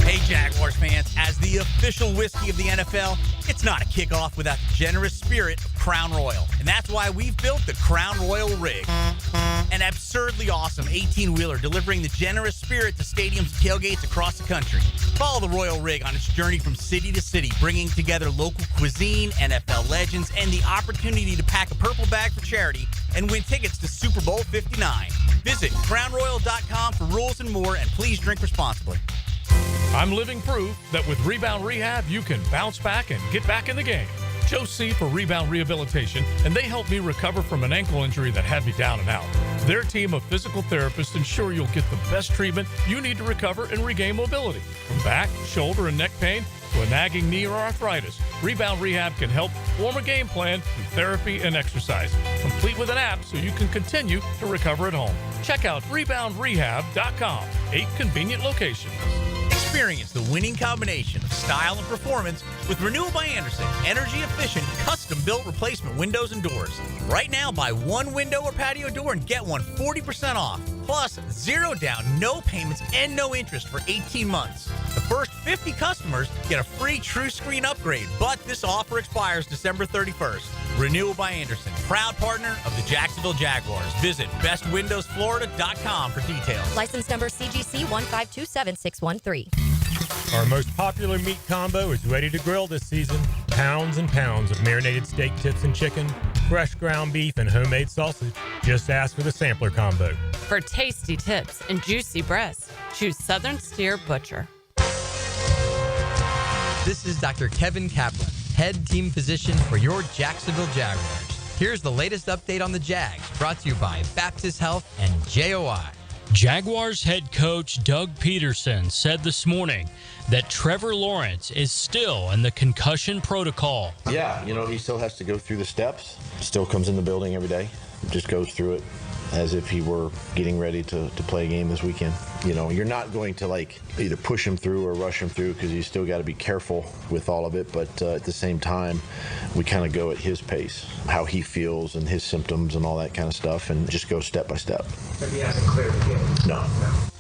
Hey, Jaguars fans, as the official whiskey of the NFL, it's not a kickoff without the generous spirit of Crown Royal. And that's why we've built the Crown Royal Rig. An absurdly awesome 18-wheeler delivering the generous spirit to stadiums and tailgates across the country. Follow the Royal Rig on its journey from city to city, bringing together local cuisine, NFL legends, and the opportunity to pack a purple bag for charity and win tickets to Super Bowl 59. Visit crownroyal.com for rules and more, and please drink responsibly. I'm living proof that with Rebound Rehab, you can bounce back and get back in the game. Joe C. for Rebound Rehabilitation, and they helped me recover from an ankle injury that had me down and out. Their team of physical therapists ensure you'll get the best treatment you need to recover and regain mobility. From back, shoulder, and neck pain to a nagging knee or arthritis, Rebound Rehab can help form a game plan through therapy and exercise, complete with an app so you can continue to recover at home. Check out reboundrehab.com. 8 convenient locations. Experience the winning combination of style and performance with Renewal by Andersen, energy-efficient, custom-built replacement windows and doors. Right now, buy one window or patio door and get one 40% off. Plus, 0 down, no payments, and no interest for 18 months. The first 50 customers get a free True Screen upgrade, but this offer expires December 31st. Renewal by Andersen, proud partner of the Jacksonville Jaguars. Visit bestwindowsflorida.com for details. License number CGC 1527613. Our most popular meat combo is ready to grill this season. Pounds and pounds of marinated steak tips and chicken, fresh ground beef, and homemade sausage. Just ask for the sampler combo. For tasty tips and juicy breasts, choose Southern Steer Butcher. This is Dr. Kevin Kaplan, head team physician for your Jacksonville Jaguars. Here's the latest update on the Jags, brought to you by Baptist Health and JOI. Jaguars head coach Doug Peterson said this morning that Trevor Lawrence is still in the concussion protocol. Yeah, he still has to go through the steps, still comes in the building every day, just goes through it as if he were getting ready to play a game this weekend. You're not going to either push him through or rush him through because you still got to be careful with all of it. But at the same time, we kind of go at his pace, how he feels and his symptoms and all that kind of stuff, and just go step by step. But he hasn't cleared the game. No.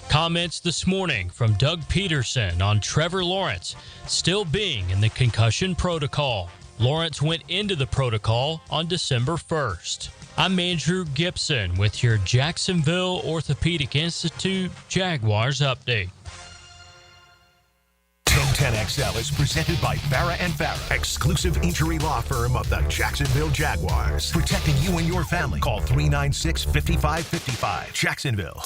Comments this morning from Doug Peterson on Trevor Lawrence still being in the concussion protocol. Lawrence went into the protocol on December 1st. I'm Andrew Gibson with your Jacksonville Orthopedic Institute Jaguars update. 1010XL is presented by Farah & Farah, exclusive injury law firm of the Jacksonville Jaguars. Protecting you and your family. Call 396-5555. Jacksonville.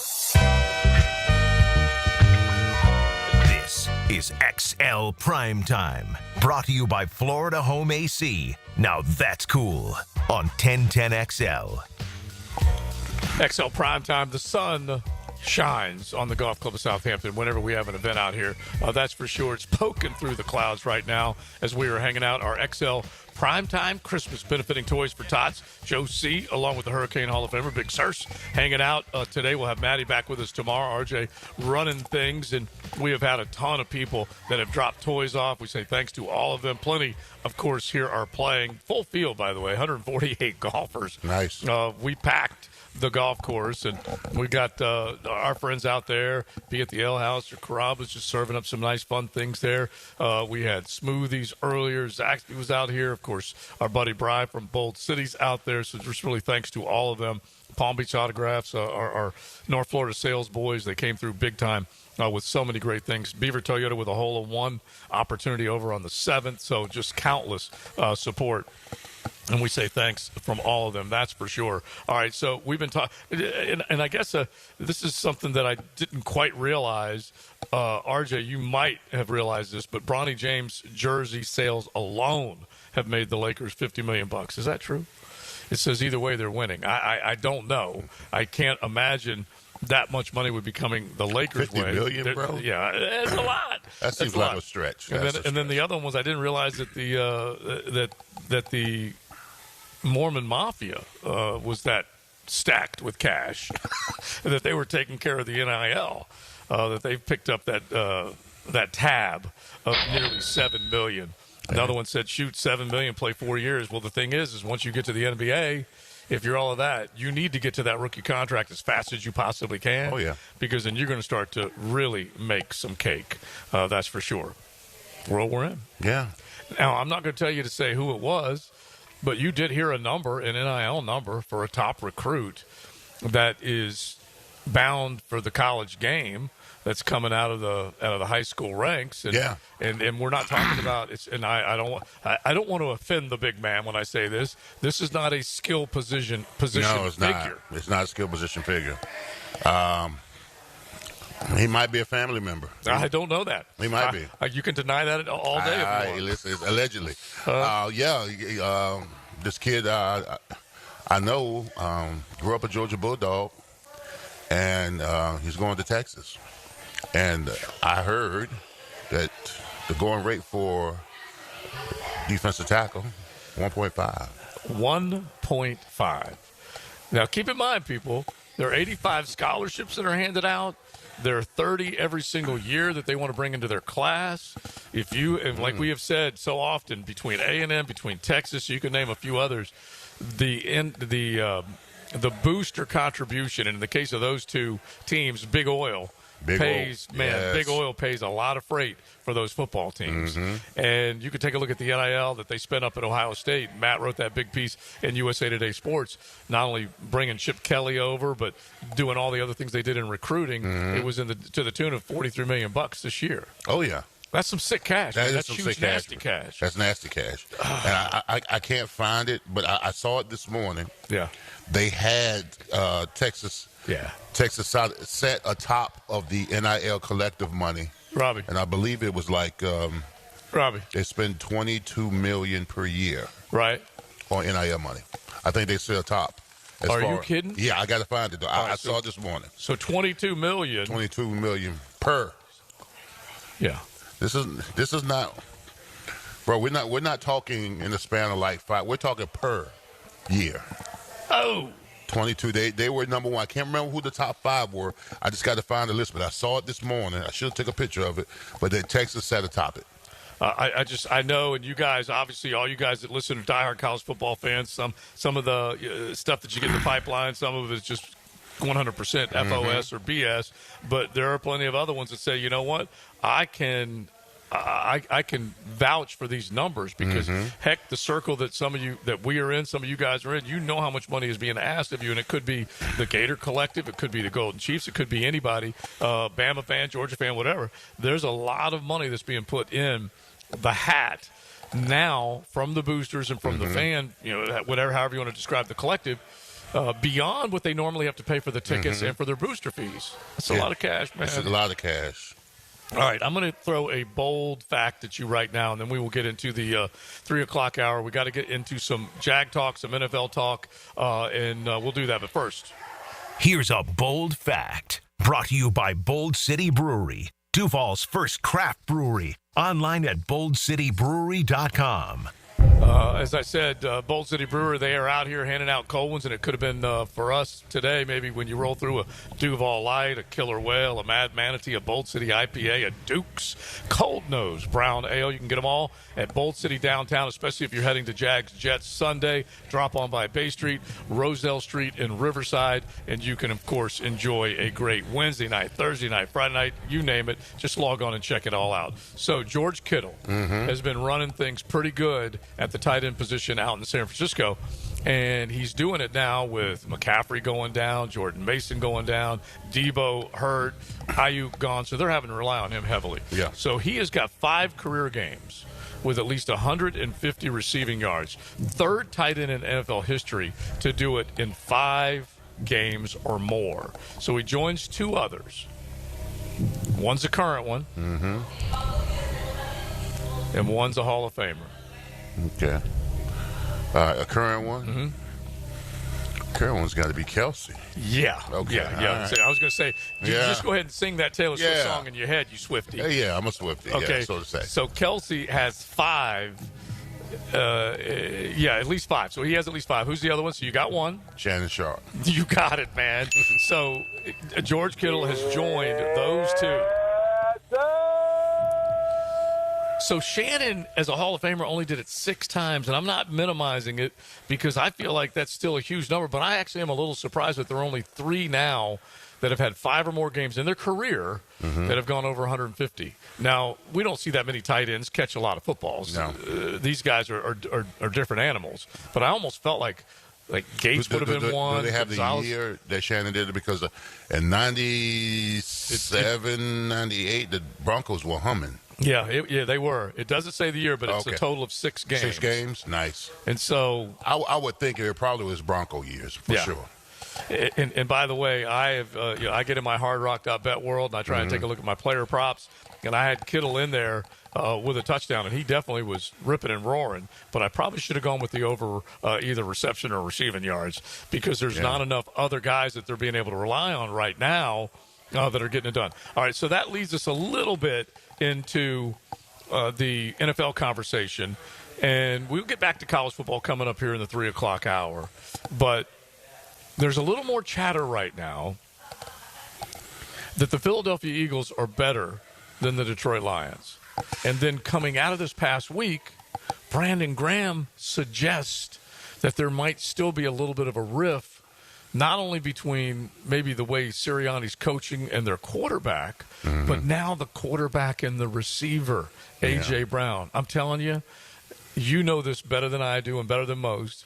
This is XL Primetime, brought to you by Florida Home AC. Now that's cool on 1010XL. XL Primetime, the sun shines on the Golf Club of Southampton whenever we have an event out here. That's for sure. It's poking through the clouds right now as we are hanging out our XL Primetime Christmas benefiting toys for tots. Joe C., along with the Hurricane Hall of Famer, Big Searcy, hanging out today. We'll have Maddie back with us tomorrow. RJ running things, and we have had a ton of people that have dropped toys off. We say thanks to all of them. Plenty, of course, here are playing. Full field, by the way, 148 golfers. Nice. We packed the golf course, and we got our friends out there, be at the Ale House or Carrabba's, just serving up some nice, fun things there. We had smoothies earlier. Zach was out here. Of course, our buddy Bri from Bold City's out there. So just really thanks to all of them. Palm Beach Autographs, our North Florida sales boys, they came through big time with so many great things. Beaver Toyota with a hole-in-one opportunity over on the 7th. So just countless support. And we say thanks from all of them, that's for sure. All right, so we've been talking, and I guess this is something that I didn't quite realize. RJ, you might have realized this, but Bronny James jersey sales alone have made the Lakers $50 million. Is that true? It says either way they're winning. I don't know. I can't imagine that much money would be coming the Lakers' way. $50 million, bro? Yeah, it's a lot. That seems like a stretch. And then the other one was I didn't realize that the Mormon Mafia was that stacked with cash, that they were taking care of the NIL, that they've picked up that tab of nearly $7 million. Another one said, shoot, $7 million, play 4 years. Well, the thing is once you get to the NBA, if you're all of that, you need to get to that rookie contract as fast as you possibly can. Oh, yeah. Because then you're going to start to really make some cake. That's for sure. World we're in. Yeah. Now, I'm not going to tell you to say who it was, but you did hear a number, an NIL number for a top recruit that is bound for the college game. That's coming out of the high school ranks, and and we're not talking about it. And I don't want to offend the big man when I say this. This is not a skill position No, it's figure. not. It's not a skill position figure. He might be a family member. I don't know that. He might be. You can deny that all day if you want. Listen, allegedly. This kid I know grew up a Georgia Bulldog, and he's going to Texas. And I heard that the going rate for defensive tackle, 1.5. 1.5. Now, keep in mind, people, there are 85 scholarships that are handed out. There are 30 every single year that they want to bring into their class. If you, and like we have said so often, between A&M, between Texas, you can name a few others, the booster contribution, and in the case of those two teams, Big Oil, Big Oil pays a lot of freight for those football teams. Mm-hmm. And you can take a look at the NIL that they spent up at Ohio State. Matt wrote that big piece in USA Today Sports, not only bringing Chip Kelly over, but doing all the other things they did in recruiting. Mm-hmm. It was to the tune of $43 million this year. Oh, yeah. That's some sick cash. That's huge, nasty cash. That's nasty cash. And I can't find it, but I saw it this morning. Yeah. They had Texas set atop of the NIL collective money. Robbie. And I believe it was like Robbie. They spend $22 million per year. Right. On NIL money. I think they sit atop. Are you kidding? Yeah, I got to find it though. I saw it this morning. So $22 million. $22 million per. Yeah. This is not, bro. We're not talking in the span of like 5. We're talking per year. Oh. 22. They were number one. I can't remember who the top 5 were. I just got to find the list, but I saw it this morning. I should have took a picture of it, but then Texas sat atop it. I know, and you guys, obviously, all you guys that listen to diehard college football fans, some of the stuff that you get in the pipeline, some of it is just 100% FOS or BS, but there are plenty of other ones that say, you know what, I can vouch for these numbers because heck, the circle that we are in, some of you guys are in, you know how much money is being asked of you, and it could be the Gator Collective, it could be the Golden Chiefs, it could be anybody, Bama fan, Georgia fan, whatever. There's a lot of money that's being put in the hat now from the boosters and from the fan, however you want to describe the collective. Beyond what they normally have to pay for the tickets and for their booster fees. That's a lot of cash, man. That's a lot of cash. All right, I'm going to throw a bold fact at you right now, and then we will get into the 3 o'clock hour. We got to get into some Jag talk, some NFL talk, and we'll do that. But first, here's a bold fact brought to you by Bold City Brewery, Duval's first craft brewery. Online at boldcitybrewery.com. As I said, Bolt City Brewer, they are out here handing out cold ones, and it could have been for us today, maybe when you roll through a Duval Light, a Killer Whale, a Mad Manatee, a Bolt City IPA, a Duke's Cold Nose Brown Ale. You can get them all at Bolt City downtown, especially if you're heading to Jags Jets Sunday. Drop on by Bay Street, Roselle Street in Riverside, and you can, of course, enjoy a great Wednesday night, Thursday night, Friday night, you name it. Just log on and check it all out. So George Kittle has been running things pretty good at the tight end position out in San Francisco, and he's doing it now with McCaffrey going down, Jordan Mason going down, Debo hurt, Ayuk gone, so they're having to rely on him heavily. Yeah. So he has got 5 career games with at least 150 receiving yards. Third tight end in NFL history to do it in 5 games or more. So he joins 2 others. One's a current one, and one's a Hall of Famer. Okay. A current one? Current one's got to be Kelsey. Yeah. Okay. Yeah. Right. So I was going to say, you just go ahead and sing that Taylor Swift song in your head, you Swiftie. Yeah, I'm a Swiftie. Okay. Yeah, so to say. So Kelsey has 5. At least 5. So he has at least 5. Who's the other one? So you got one. Shannon Sharp. You got it, man. So George Kittle has joined those 2. So Shannon, as a Hall of Famer, only did it 6 times, and I'm not minimizing it because I feel like that's still a huge number, but I actually am a little surprised that there are only 3 now that have had 5 or more games in their career that have gone over 150. Now, we don't see that many tight ends catch a lot of footballs. No. These guys are different animals, but I almost felt like Gates would have been one. Do they have Gonzalez. the year that Shannon did it? Because in 97, 98, the Broncos were humming. Yeah, they were. It doesn't say the year, but it's a total of 6 games. 6 games? Nice. And so I would think it probably was Bronco years, for sure. And by the way, I get in my Hard Rock.bet world, and I try and take a look at my player props, and I had Kittle in there with a touchdown, and he definitely was ripping and roaring, but I probably should have gone with the over either reception or receiving yards because there's not enough other guys that they're being able to rely on right now that are getting it done. All right, so that leads us a little bit into the NFL conversation, and we'll get back to college football coming up here in the 3 o'clock hour, but there's a little more chatter right now that the Philadelphia Eagles are better than the Detroit Lions. And then coming out of this past week, Brandon Graham suggests that there might still be a little bit of a rift, not only between maybe the way Sirianni's coaching and their quarterback, but now the quarterback and the receiver, A.J. Brown. I'm telling you, you know this better than I do and better than most.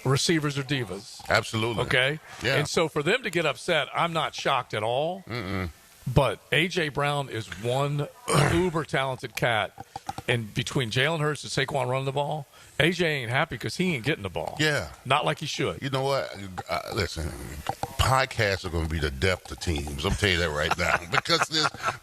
Receivers are divas. Absolutely. Okay? Yeah. And so for them to get upset, I'm not shocked at all. But A.J. Brown is one uber-talented cat. And between Jalen Hurts and Saquon running the ball, A.J. ain't happy because he ain't getting the ball. Yeah. Not like he should. You know what? Listen, podcasts are going to be the death to teams. I'm telling you that right now.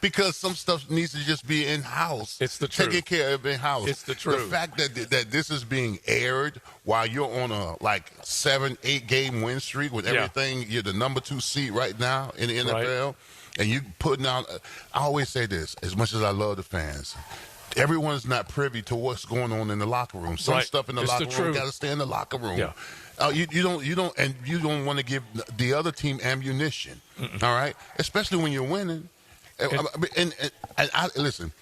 because some stuff needs to just be in-house. It's the truth. Taking care of in-house. It's the truth. The fact that this is being aired while you're on a 7-8 game win streak with everything, you're the number 2 seed right now in the NFL. Right. And you putting out, I always say this, as much as I love the fans, everyone's not privy to what's going on in the locker room. Some stuff in the locker room got to stay in the locker room. Yeah. You don't want to give the other team ammunition. All right, especially when you're winning. And listen,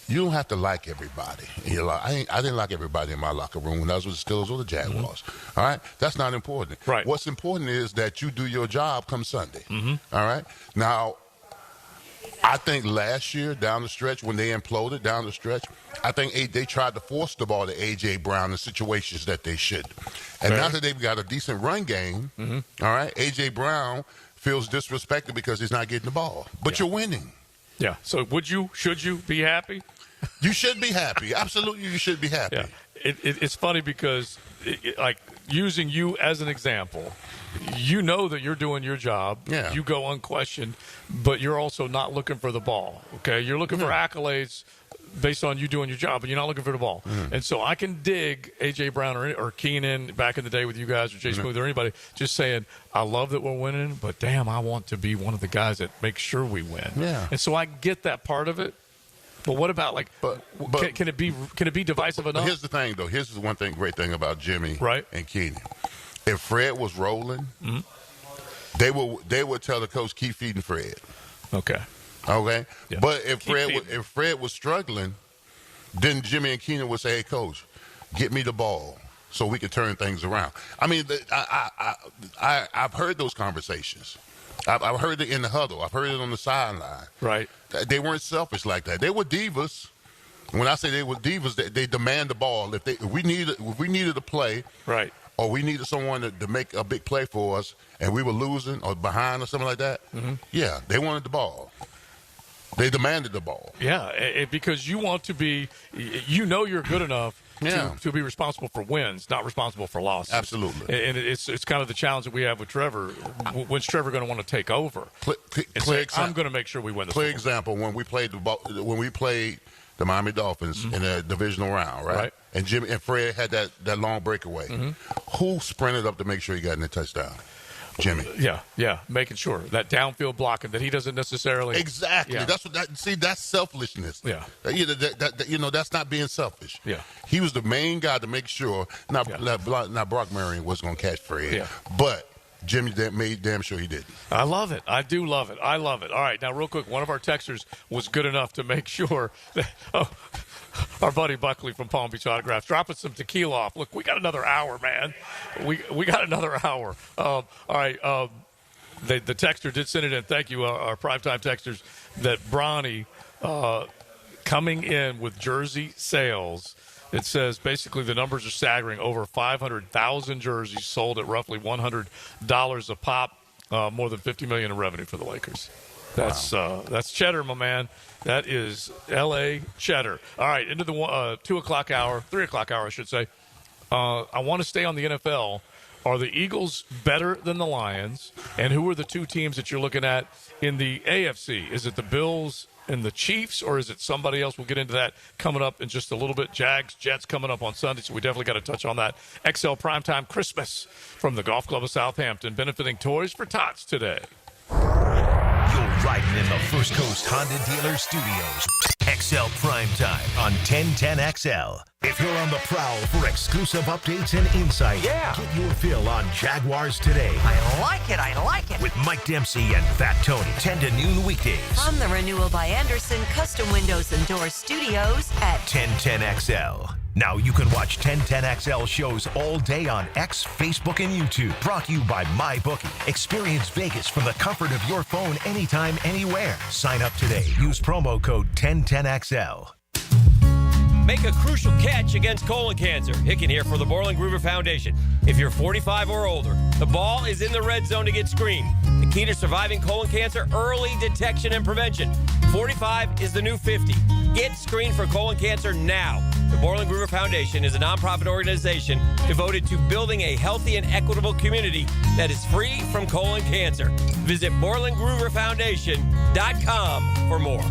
you don't have to like everybody. I didn't like everybody in my locker room when I was with the Steelers or the Jaguars. All right? That's not important. Right. What's important is that you do your job come Sunday. All right? Now, I think last year down the stretch, when they imploded down the stretch, I think they tried to force the ball to A.J. Brown in situations that they should. And now that they've got a decent run game, all right, A.J. Brown feels disrespected because he's not getting the ball. But you're winning. Yeah. So should you be happy? You should be happy. Absolutely, you should be happy. Yeah. It's funny because, using you as an example, you know that you're doing your job. Yeah. You go unquestioned, but you're also not looking for the ball, okay? You're looking for accolades based on you doing your job, but you're not looking for the ball. And so I can dig A.J. Brown or Keenan back in the day with you guys or Jay Smooth or anybody just saying, I love that we're winning, but damn, I want to be one of the guys that makes sure we win. Yeah. And so I get that part of it. But what about can it be divisive enough? Here's the thing, though. Here's the great thing about Jimmy and Keenan. If Fred was rolling, they would tell the coach, keep feeding Fred. Okay. Yeah. But if Fred was struggling, then Jimmy and Keenan would say, hey, coach, get me the ball so we can turn things around. I mean, I've heard those conversations. I've heard it in the huddle. I've heard it on the sideline. Right. They weren't selfish like that. They were divas. When I say they were divas, they demand the ball. If we needed a play, right, or we needed someone to make a big play for us, and we were losing or behind or something like that, yeah, they wanted the ball. They demanded the ball. Yeah, because you want to be, you're good enough to be responsible for wins, not responsible for losses. Absolutely. And it's kind of the challenge that we have with Trevor. When's Trevor going to want to take over? I'm going to make sure we win this. Clear example, when we played the Miami Dolphins in a divisional round, right? And Jimmy and Fred had that long breakaway. Who sprinted up to make sure he got in the touchdown? Jimmy. Yeah, making sure that downfield blocking that he doesn't necessarily. Exactly. Yeah. That's selfishness. Yeah. That's not being selfish. Yeah. He was the main guy to make sure. Not Brock Marion was going to catch Fred. Yeah. But Jimmy made damn sure he didn't. I love it. I do love it. I love it. All right, now real quick, one of our texters was good enough to make sure that. Our buddy Buckley from Palm Beach Autographs dropping some tequila off. Look, we got another hour, man. We got another hour. All right. The texter did send it in. Thank you, our primetime texters. That Bronny coming in with jersey sales. It says basically the numbers are staggering. Over 500,000 jerseys sold at roughly $100 a pop. More than $50 million in revenue for the Lakers. That's cheddar, my man. That is L.A. cheddar. All right, into the 2 o'clock hour, 3 o'clock hour, I should say. I want to stay on the NFL. Are the Eagles better than the Lions? And who are the two teams that you're looking at in the AFC? Is it the Bills and the Chiefs, or is it somebody else? We'll get into that coming up in just a little bit. Jags, Jets coming up on Sunday, so we definitely got to touch on that. XL Primetime Christmas from the Golf Club of Southampton, benefiting Toys for Tots today. You're riding in the First Coast Honda Dealer Studios. XL Primetime on 1010XL. If you're on the prowl for exclusive updates and insight, get your fill on Jaguars today. I like it. With Mike Dempsey and Fat Tony, 10 to noon weekdays. From the Renewal by Anderson Custom Windows and Doors Studios at 1010XL. Now you can watch 1010XL shows all day on X, Facebook, and YouTube. Brought to you by MyBookie. Experience Vegas from the comfort of your phone anytime, anywhere. Sign up today. Use promo code 1010XL. Make a crucial catch against colon cancer. Hicken here for the Borland Groover Foundation. If you're 45 or older, the ball is in the red zone to get screened. The key to surviving colon cancer, early detection and prevention. 45 is the new 50. Get screened for colon cancer now. The Borland Groover Foundation is a nonprofit organization devoted to building a healthy and equitable community that is free from colon cancer. Visit BorlandGrooverFoundation.com for more.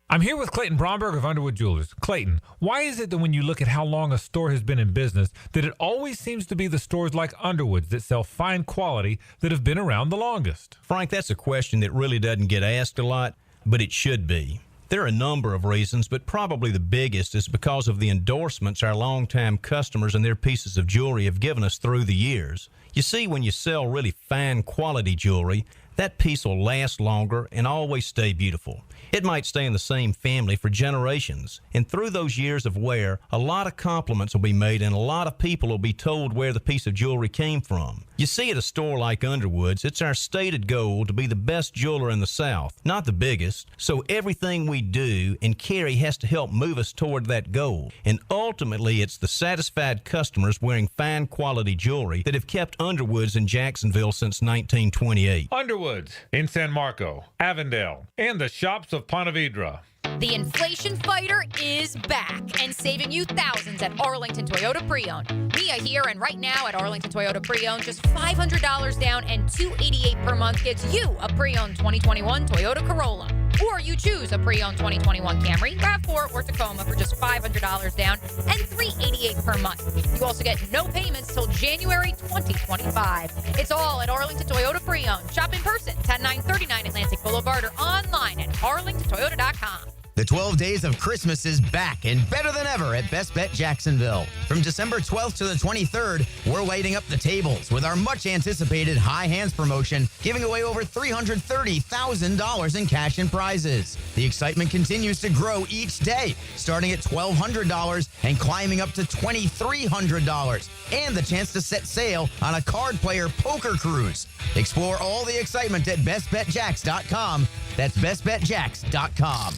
I'm here with Clayton Bromberg of Underwood Jewelers. Clayton, why is it that when you look at how long a store has been in business, that it always seems to be the stores like Underwood's that sell fine quality that have been around the longest? Frank, that's a question that really doesn't get asked a lot, but it should be. There are a number of reasons, but probably the biggest is because of the endorsements our longtime customers and their pieces of jewelry have given us through the years. You see, when you sell really fine quality jewelry, that piece will last longer and always stay beautiful. It might stay in the same family for generations. And through those years of wear, a lot of compliments will be made and a lot of people will be told where the piece of jewelry came from. You see, at a store like Underwood's, it's our stated goal to be the best jeweler in the South, not the biggest. So everything we do and carry has to help move us toward that goal. And ultimately, it's the satisfied customers wearing fine quality jewelry that have kept Underwood's in Jacksonville since 1928. Underwood's in San Marco, Avondale, and the shops of Ponte Vedra. The inflation fighter is back and saving you thousands at Arlington Toyota Pre-Owned. Mia here, and right now at Arlington Toyota Pre-Owned, just $500 down and $288 per month gets you a pre-owned 2021 Toyota Corolla. Or you choose a pre-owned 2021 Camry, RAV4, or Tacoma for just $500 down and $388 per month. You also get no payments till January 2025. It's all at Arlington Toyota Pre-Owned. Shop in person, 10939 Atlantic Boulevard, or online at arlingtontoyota.com. JacksonvilleToyota.com. The 12 Days of Christmas is back and better than ever at Best Bet Jacksonville. From December 12th to the 23rd, we're lighting up the tables with our much-anticipated High Hands promotion, giving away over $330,000 in cash and prizes. The excitement continues to grow each day, starting at $1,200 and climbing up to $2,300, and the chance to set sail on a card player poker cruise. Explore all the excitement at bestbetjacks.com. That's bestbetjacks.com.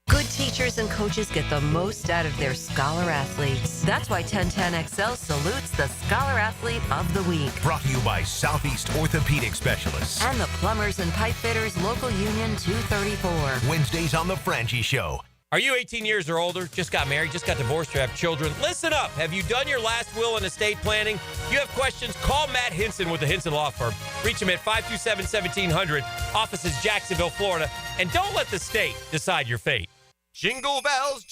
Good teachers and coaches get the most out of their scholar athletes. That's why 1010XL salutes the Scholar Athlete of the Week. Brought to you by Southeast Orthopedic Specialists. And the Plumbers and Pipe Fitters Local Union 234. Wednesdays on The Frangie Show. Are you 18 years or older, just got married, just got divorced, or have children? Listen up. Have you done your last will and estate planning? If you have questions, call Matt Hinson with the Hinson Law Firm. Reach him at 527-1700. Office is Jacksonville, Florida. And don't let the state decide your fate. Jingle bells,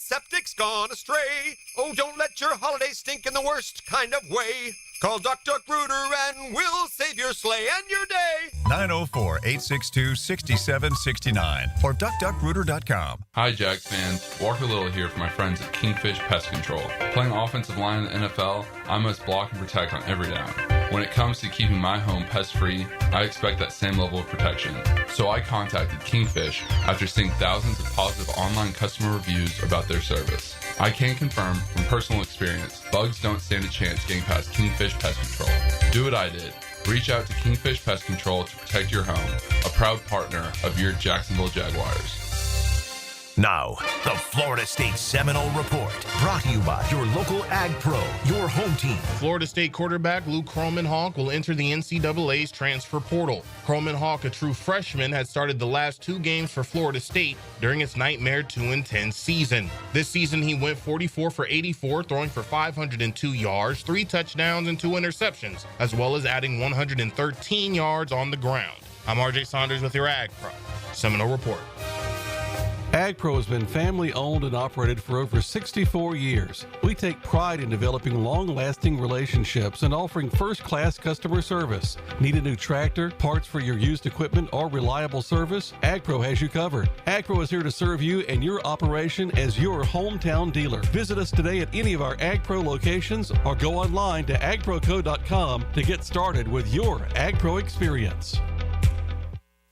septic's gone astray. Oh, don't let your holiday stink in the worst kind of way. Call Duck Rooter and we'll save your sleigh and your day. 904-862-6769 or duckduckrooter.com. Hi, Jags fans. Walker Little here for my friends at Kingfish Pest Control. Playing offensive line in the NFL, I must block and protect on every down. When it comes to keeping my home pest-free, I expect that same level of protection. So I contacted Kingfish after seeing thousands of positive online customer reviews about their service. I can confirm from personal experience, bugs don't stand a chance getting past Kingfish Pest Control. Do what I did. Reach out to Kingfish Pest Control to protect your home, a proud partner of your Jacksonville Jaguars. Now, the Florida State Seminole Report, brought to you by your local Ag Pro, your home team. Florida State quarterback Luke Kromenhoek will enter the NCAA's transfer portal. Kromenhoek, a true freshman, had started the last 2 games for Florida State during its nightmare 2-10 season. This season, he went 44 for 84, throwing for 502 yards, 3 touchdowns, and 2 interceptions, as well as adding 113 yards on the ground. I'm RJ Saunders with your Ag Pro Seminole Report. AgPro has been family-owned and operated for over 64 years. We take pride in developing long-lasting relationships and offering first-class customer service. Need a new tractor, parts for your used equipment, or reliable service? AgPro has you covered. AgPro is here to serve you and your operation as your hometown dealer. Visit us today at any of our AgPro locations or go online to agproco.com to get started with your AgPro experience.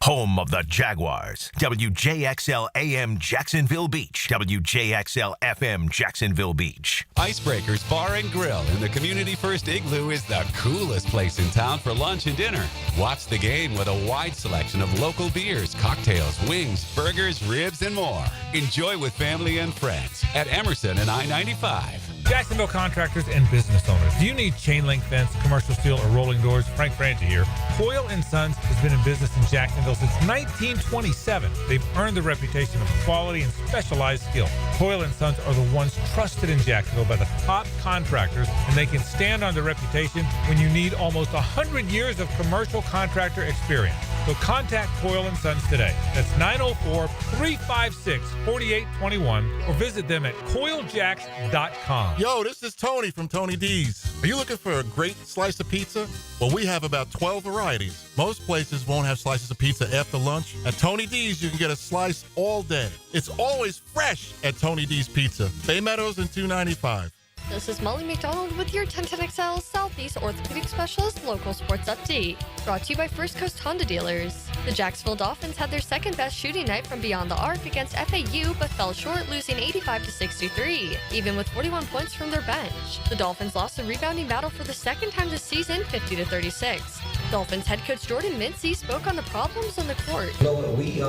Home of the Jaguars, WJXL AM Jacksonville Beach, WJXL FM Jacksonville Beach. Icebreakers Bar and Grill in the Community First Igloo is the coolest place in town for lunch and dinner. Watch the game with a wide selection of local beers, cocktails, wings, burgers, ribs, and more. Enjoy with family and friends at Emerson and I-95. Jacksonville contractors and business owners. Do you need chain link fence, commercial steel, or rolling doors? Frank Frangie here. Coyle & Sons has been in business in Jacksonville since 1927. They've earned the reputation of quality and specialized skill. Coyle & Sons are the ones trusted in Jacksonville by the top contractors, and they can stand on their reputation when you need almost 100 years of commercial contractor experience. So contact Coyle & Sons today. That's 904-356-4821 or visit them at coiljacks.com. Yo, this is Tony from Tony D's. Are you looking for a great slice of pizza? Well, we have about 12 varieties. Most places won't have slices of pizza after lunch. At Tony D's, you can get a slice all day. It's always fresh at Tony D's Pizza. Bay Meadows and 295. This is Molly McDonald with your 1010XL Southeast Orthopedic Specialist Local Sports Update. Brought to you by First Coast Honda Dealers. The Jacksonville Dolphins had their second best shooting night from beyond the arc against FAU, but fell short, losing 85-63, even with 41 points from their bench. The Dolphins lost a rebounding battle for the second time this season, 50-36. Dolphins head coach Jordan Mincy spoke on the problems on the court. You know what, we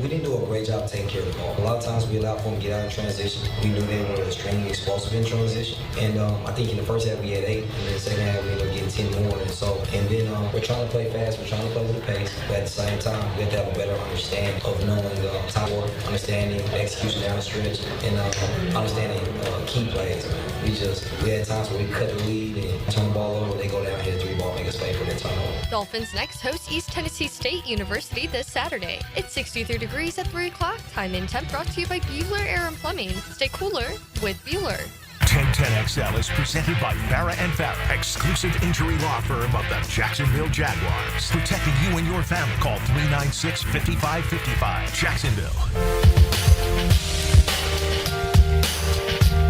didn't do a great job taking care of the ball. A lot of times we allowed for them to get out in transition. We knew they were extremely explosive in transition. And I think in the first half we had 8, and in the second half we ended up getting 10 more. And then we're trying to play fast, we're trying to play with the pace, but at the same time we have to have a better understanding of knowing top work, understanding execution down the stretch, and understanding key plays. We had times where we cut the lead and turn the ball over, they go down, hit a 3-ball, make us pay for that turnover. Dolphins next host East Tennessee State University this Saturday. It's 63 degrees at 3 o'clock. Time and temp brought to you by Bueller Air and Plumbing. Stay cooler with Bueller. 1010XL is presented by Farah and Farah, exclusive injury law firm of the Jacksonville Jaguars. Protecting you and your family. Call 396-5555. Jacksonville.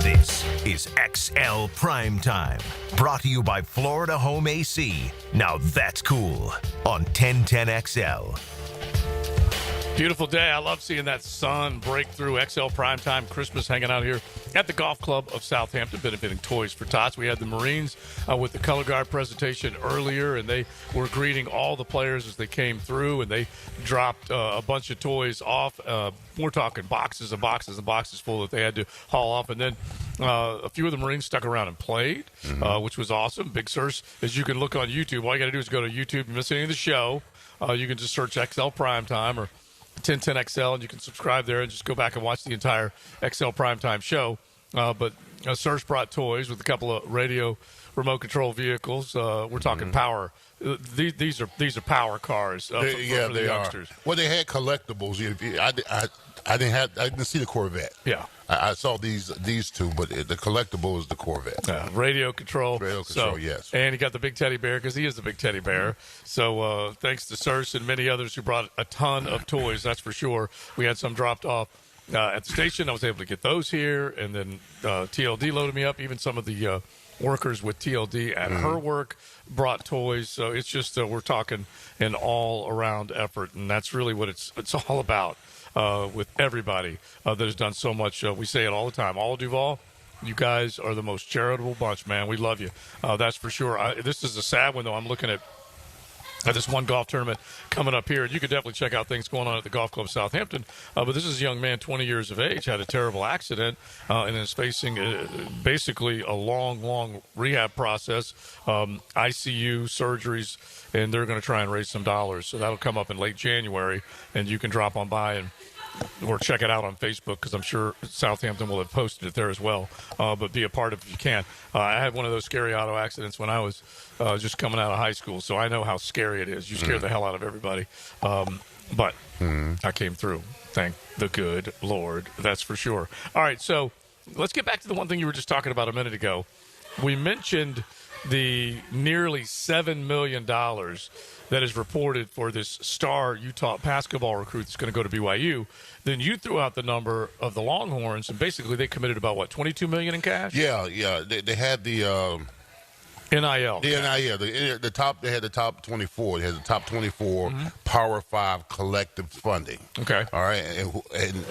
This is XL Primetime, brought to you by Florida Home AC. Now that's cool on 1010XL. Beautiful day. I love seeing that sun break through. XL Primetime Christmas hanging out here at the Golf Club of Southampton, benefiting Toys for Tots. We had the Marines with the color guard presentation earlier, and they were greeting all the players as they came through, and they dropped a bunch of toys off. We're talking boxes and boxes and boxes full that they had to haul off. And then a few of the Marines stuck around and played, which was awesome. Big Searcy, as you can look on YouTube. All you got to do is go to YouTube. If you miss any of the show, you can just search XL Primetime or 1010XL, and you can subscribe there and just go back and watch the entire XL Primetime show. But Searcy brought toys with a couple of radio remote control vehicles. We're talking power. These are power cars for the youngsters. Well, they had collectibles. I didn't see the Corvette. Yeah. I saw these two, but the collectible is the Corvette. Radio control. Yes. And he got the big teddy bear because he is the big teddy bear. So thanks to Searcy and many others who brought a ton of toys, that's for sure. We had some dropped off at the station. I was able to get those here, and then TLD loaded me up. Even some of the workers with TLD at her work brought toys. So it's just we're talking an all-around effort, and that's really what it's all about. With everybody that has done so much. We say it all the time. All Duval, you guys are the most charitable bunch, man. We love you. That's for sure. This is a sad one, though. I'm looking at this one golf tournament coming up here. You could definitely check out things going on at the Golf Club Southampton. But this is a young man, 20 years of age, had a terrible accident and is facing basically a long rehab process, ICU, surgeries, and they're going to try and raise some dollars. So that'll come up in late January, and you can drop on by or check it out on Facebook, because I'm sure Southampton will have posted it there as well. But be a part of it if you can. I had one of those scary auto accidents when I was just coming out of high school, so I know how scary it is. You scare the hell out of everybody. But I came through. Thank the good Lord. That's for sure. All right, so let's get back to the one thing you were just talking about a minute ago. We mentioned the nearly $7 million that is reported for this star Utah basketball recruit that's going to go to BYU. Then you threw out the number of the Longhorns, and basically they committed about, $22 million in cash? Yeah. They had the NIL. The NIL. The top. They had the top 24. They had the top 24 Power 5 collective funding. Okay. All right. And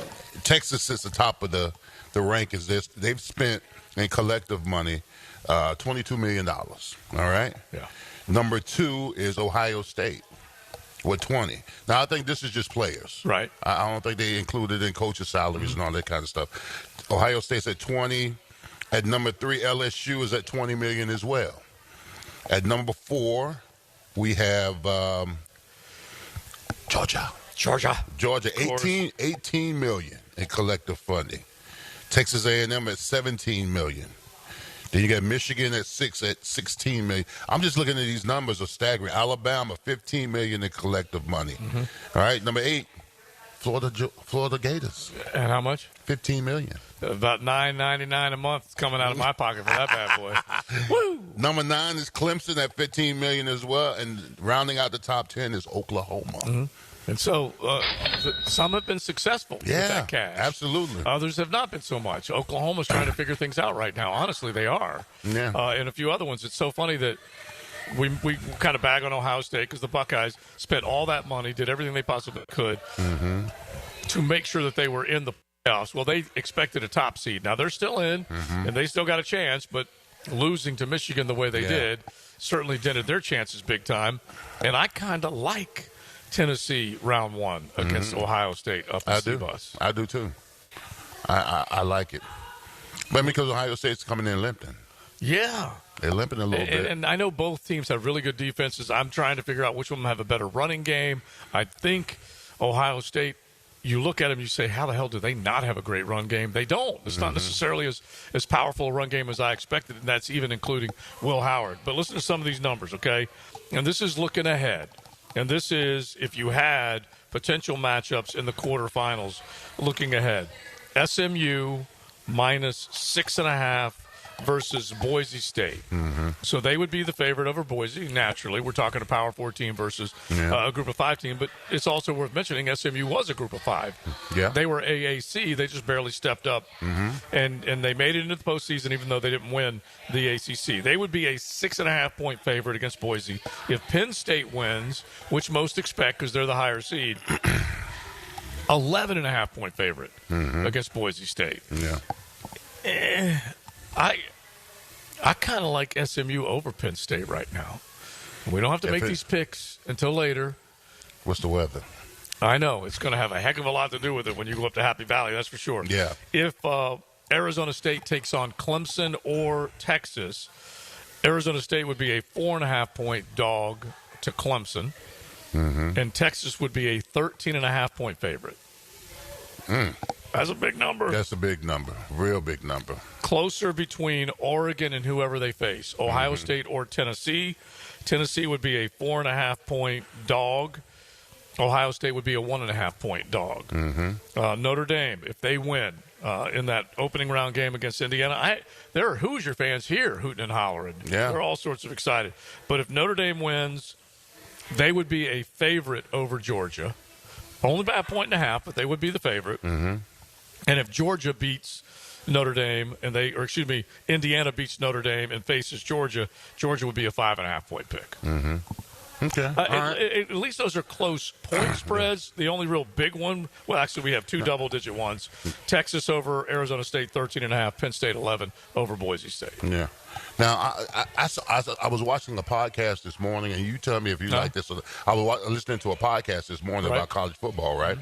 Texas is the top of the rankings. They've spent in collective money $22 million. All right? Yeah. Number 2 is Ohio State with 20. Now, I think this is just players. Right. I don't think they included in coaches' salaries and all that kind of stuff. Ohio State's at 20. At number 3, LSU is at 20 million as well. At number 4, we have Georgia, 18 million in collective funding. Texas A&M at 17 million. Then you got Michigan at 16 million. I'm just looking at these numbers are staggering. Alabama, 15 million in collective money. All right, number 8, Florida Gators. And how much? 15 million. About $9.99 a month is coming out of my pocket for that bad boy. Woo! Number 9 is Clemson at 15 million as well, and rounding out the top 10 is Oklahoma. And so some have been successful with that cash. Absolutely. Others have not been so much. Oklahoma's trying to figure things out right now. Honestly, they are. Yeah. And a few other ones. It's so funny that we kind of bag on Ohio State because the Buckeyes spent all that money, did everything they possibly could to make sure that they were in the playoffs. Well, they expected a top seed. Now, they're still in, and they still got a chance, but losing to Michigan the way they did certainly dented their chances big time. And I kind of like Tennessee round 1 against Ohio State up in C-Bus. I do too. I like it. But because Ohio State's coming in limping. Yeah. They're limping a little bit. And I know both teams have really good defenses. I'm trying to figure out which one have a better running game. I think Ohio State, you look at them, you say, how the hell do they not have a great run game? They don't. It's not necessarily as powerful a run game as I expected, and that's even including Will Howard. But listen to some of these numbers, okay? And this is looking ahead. And this is if you had potential matchups in the quarterfinals looking ahead. SMU minus 6.5 versus Boise State. Mm-hmm. So they would be the favorite over Boise, naturally. We're talking a Power 4 team versus a Group of 5 team, but it's also worth mentioning SMU was a Group of 5. Yeah. They were AAC. They just barely stepped up, and they made it into the postseason even though they didn't win the ACC. They would be a 6.5-point favorite against Boise. If Penn State wins, which most expect because they're the higher seed, 11.5-point favorite against Boise State. Yeah. I kind of like SMU over Penn State right now. We don't have to make these picks until later. What's the weather? I know. It's going to have a heck of a lot to do with it when you go up to Happy Valley, that's for sure. Yeah. If Arizona State takes on Clemson or Texas, Arizona State would be a 4.5-point dog to Clemson, and Texas would be a 13.5-point favorite. That's a big number. That's a big number. Real big number. Closer between Oregon and whoever they face, Ohio State or Tennessee. Tennessee would be a 4.5-point dog. Ohio State would be a 1.5-point dog. Notre Dame, if they win in that opening round game against Indiana, there are Hoosier fans here hooting and hollering. Yeah. They're all sorts of excited. But if Notre Dame wins, they would be a favorite over Georgia. Only by 1.5, but they would be the favorite. And if Georgia beats Notre Dame Indiana beats Notre Dame and faces Georgia, Georgia would be a 5.5-point pick. Okay. At least those are close point spreads. The only real big one, well, actually, we have two double-digit ones. Texas over Arizona State, 13.5. Penn State, 11 over Boise State. Yeah. Now, I was watching a podcast this morning, and you tell me if you like this. I was listening to a podcast this morning about college football, right?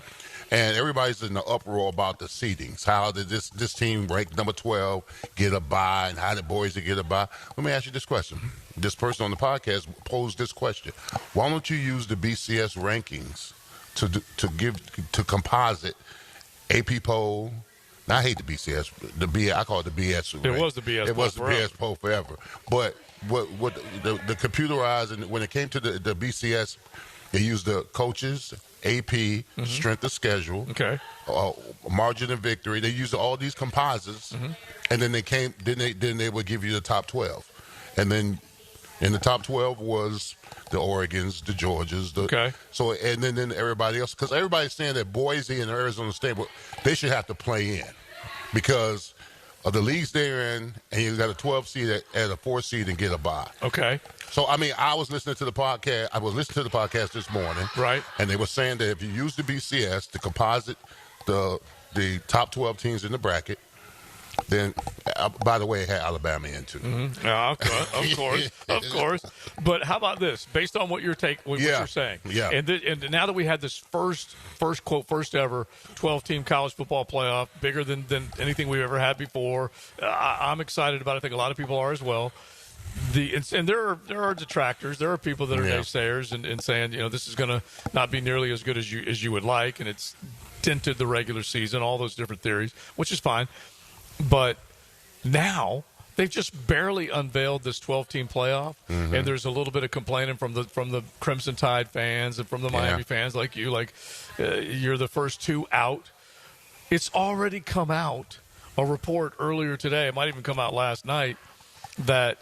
And everybody's in the uproar about the seedings. How did this team ranked number 12 get a bye, and how did Boise get a bye? Let me ask you this question. This person on the podcast posed this question. Why don't you use the BCS rankings to composite AP poll? Now, I hate the BCS. I call it the BS. It was the BS. It was the BS poll forever. But what the computerized, and when it came to the BCS, they used the coaches, AP, strength of schedule, margin of victory. They used all these composites, and then they would give you the top 12, and then in the top 12 was the Oregons, the Georgias, so and then everybody else, because everybody's saying that Boise and Arizona State, they should have to play in because of the leagues they're in, and you got a 12 seed and a 4 seed and get a bye. Okay. So, I mean, I was listening to the podcast this morning. Right. And they were saying that if you use the BCS to composite the top 12 teams in the bracket, then, by the way, it had Alabama in too. Yeah, of course. But how about this? Based on what you're saying, and now that we had this first ever 12-team college football playoff, bigger than anything we've ever had before, I'm excited about it. I think a lot of people are as well. And there are detractors. There are people that are naysayers and saying, this is going to not be nearly as good as you would like, and it's dented the regular season. All those different theories, which is fine. But now they've just barely unveiled this 12-team playoff, and there's a little bit of complaining from the Crimson Tide fans and from the Miami fans like you, you're the first two out. It's already come out, a report earlier today, it might even come out last night, that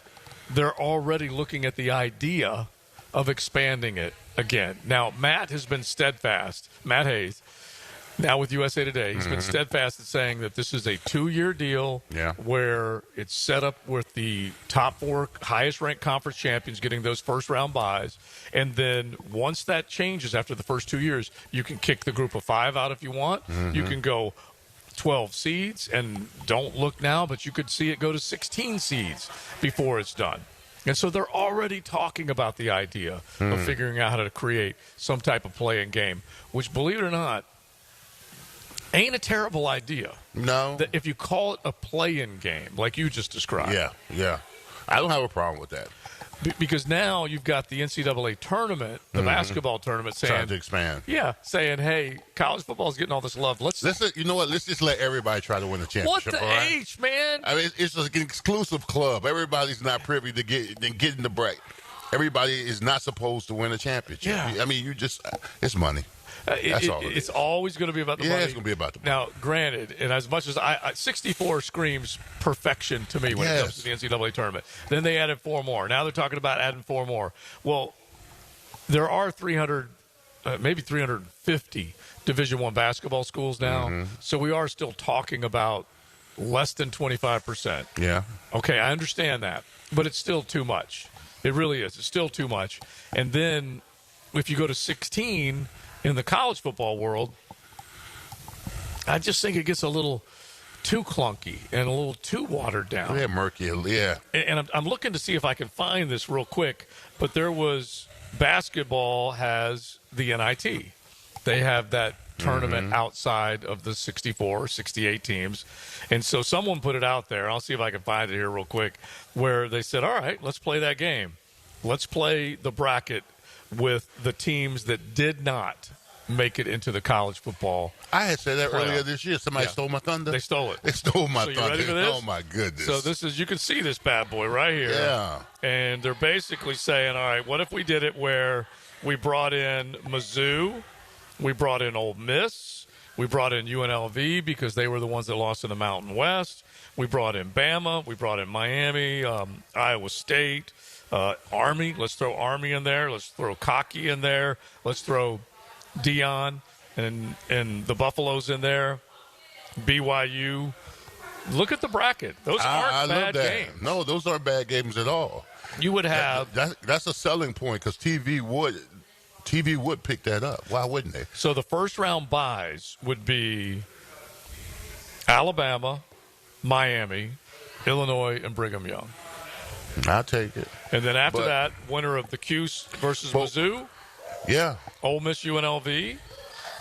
they're already looking at the idea of expanding it again. Now, Matt has been steadfast, Matt Hayes, now with USA Today, he's been steadfast in saying that this is a 2-year deal where it's set up with the top 4 highest-ranked conference champions getting those first-round buys. And then once that changes after the first 2 years, you can kick the group of 5 out if you want. You can go 12 seeds, and don't look now, but you could see it go to 16 seeds before it's done. And so they're already talking about the idea of figuring out how to create some type of play-in game, which, believe it or not, ain't a terrible idea. No. If you call it a play-in game, like you just described. Yeah. I don't have a problem with that. Because now you've got the NCAA tournament, the basketball tournament, saying, trying to expand. Yeah, saying, hey, college football is getting all this love. Let's you know what? Let's just let everybody try to win a championship. What the H, man? I mean, it's like an exclusive club. Everybody's not privy to get in the bracket. Everybody is not supposed to win a championship. Yeah. I mean, it's money. It's always going to be about the money. Yeah, it's going to be about the money. Now, granted, and as much as 64 screams perfection to me when it comes to the NCAA tournament. Then they added 4 more. Now they're talking about adding 4 more. Well, there are 300, maybe 350 Division I basketball schools now. So we are still talking about less than 25%. Yeah. Okay, I understand that. But it's still too much. It really is. It's still too much. And then if you go to 16 in the college football world, I just think it gets a little too clunky and a little too watered down. Yeah, murky. Yeah. And I'm looking to see if I can find this real quick. But there was basketball has the NIT. They have that tournament outside of the 64 or 68 teams. And so someone put it out there. I'll see if I can find it here real quick, where they said, all right, let's play that game. Let's play the bracket with the teams that did not make it into the college football. I had said that playoff. earlier this year. Somebody stole my thunder. They stole it. They stole my so thunder. You ready for this? Oh, my goodness. So this is, you can see this bad boy right here. Yeah. And they're basically saying, all right, what if we did it where we brought in Mizzou, we brought in Ole Miss, we brought in UNLV because they were the ones that lost in the Mountain West. We brought in Bama. We brought in Miami, Iowa State, Army. Let's throw Army in there. Let's throw Cocky in there. Let's throw Dion and the Buffaloes in there. BYU. Look at the bracket. Those aren't bad games. No, those aren't bad games at all. You would have that's a selling point because TV would pick that up. Why wouldn't they? So the first round buys would be Alabama, Miami, Illinois, and Brigham Young. I'll take it. And then after that, winner of the Cuse versus Mizzou. Yeah. Ole Miss, UNLV.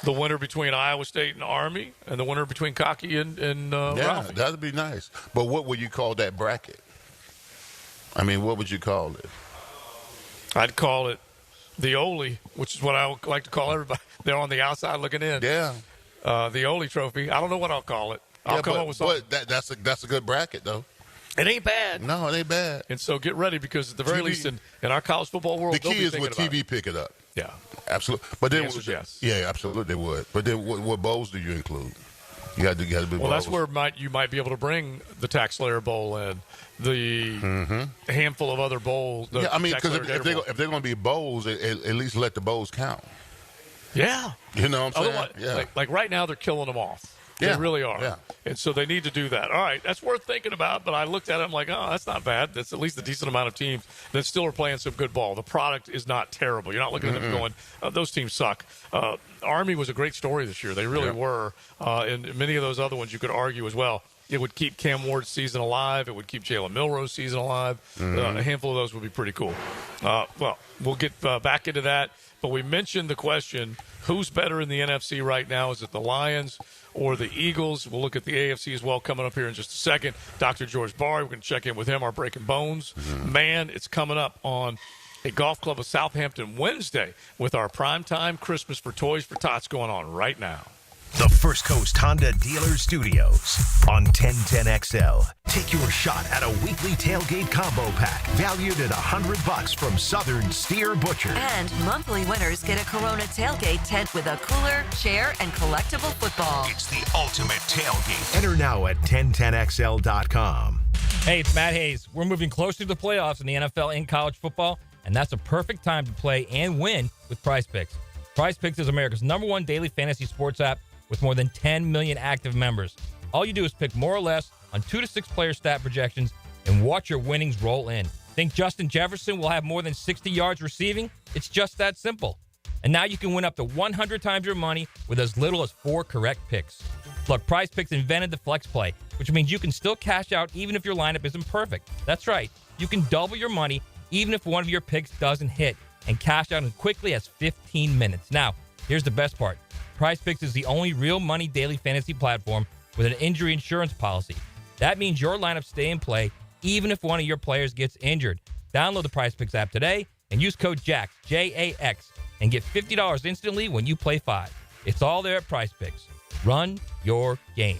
The winner between Iowa State and Army, and the winner between Cocky and Ralphie. That'd be nice. But what would you call that bracket? I mean, what would you call it? I'd call it the Ole, which is what I would like to call everybody. They're on the outside looking in. Yeah. The Ole Trophy. I don't know what I'll call it. I'll come up with something. But that's a good bracket, though. It ain't bad. No, it ain't bad. And so get ready because at the very least in our college football world, the key is would TV pick it up. Yeah. Absolutely. But then yes. Yeah, absolutely they would. But then what bowls do you include? You got to be well, bowls. That's where you might be able to bring the Tax Slayer Bowl in, the handful of other bowls. Yeah, I mean, because if they're going to be bowls, at least let the bowls count. Yeah. You know what I'm saying? Otherwise, like right now, they're killing them off. Yeah. They really are. Yeah. And so they need to do that. All right, that's worth thinking about. But I looked at it, I'm like, oh, that's not bad. That's at least a decent amount of teams that still are playing some good ball. The product is not terrible. You're not looking at them going, those teams suck. Army was a great story this year. They really were. And many of those other ones you could argue as well. It would keep Cam Ward's season alive. It would keep Jalen Milroe's season alive. A handful of those would be pretty cool. Well, we'll get back into that. But we mentioned the question, who's better in the NFC right now? Is it the Lions or the Eagles? We'll look at the AFC as well coming up here in just a second. Dr. George Barry, we're going to check in with him, our Breaking Bones. Man, it's coming up on a Golf Club of Southampton Wednesday with our Primetime Christmas for Toys for Tots going on right now. The First Coast Honda Dealer Studios on 1010XL. Take your shot at a weekly tailgate combo pack valued at $100 from Southern Steer Butcher. And monthly winners get a Corona tailgate tent with a cooler, chair, and collectible football. It's the ultimate tailgate. Enter now at 1010XL.com. Hey, it's Matt Hayes. We're moving closer to the playoffs in the NFL and college football, and that's a perfect time to play and win with Prize Picks. Prize Picks is America's #1 daily fantasy sports app with more than 10 million active members. All you do is pick more or less on 2 to 6 player stat projections and watch your winnings roll in. Think Justin Jefferson will have more than 60 yards receiving? It's just that simple. And now you can win up to 100 times your money with as little as 4 correct picks. Look, Prize Picks invented the flex play, which means you can still cash out even if your lineup isn't perfect. That's right. You can double your money even if one of your picks doesn't hit and cash out as quickly as 15 minutes. Now, here's the best part. Prize Picks is the only real money daily fantasy platform with an injury insurance policy. That means your lineups stay in play even if one of your players gets injured. Download the Prize Picks app today and use code JAX, J-A-X, and get $50 instantly when you play 5. It's all there at Prize Picks. Run your game.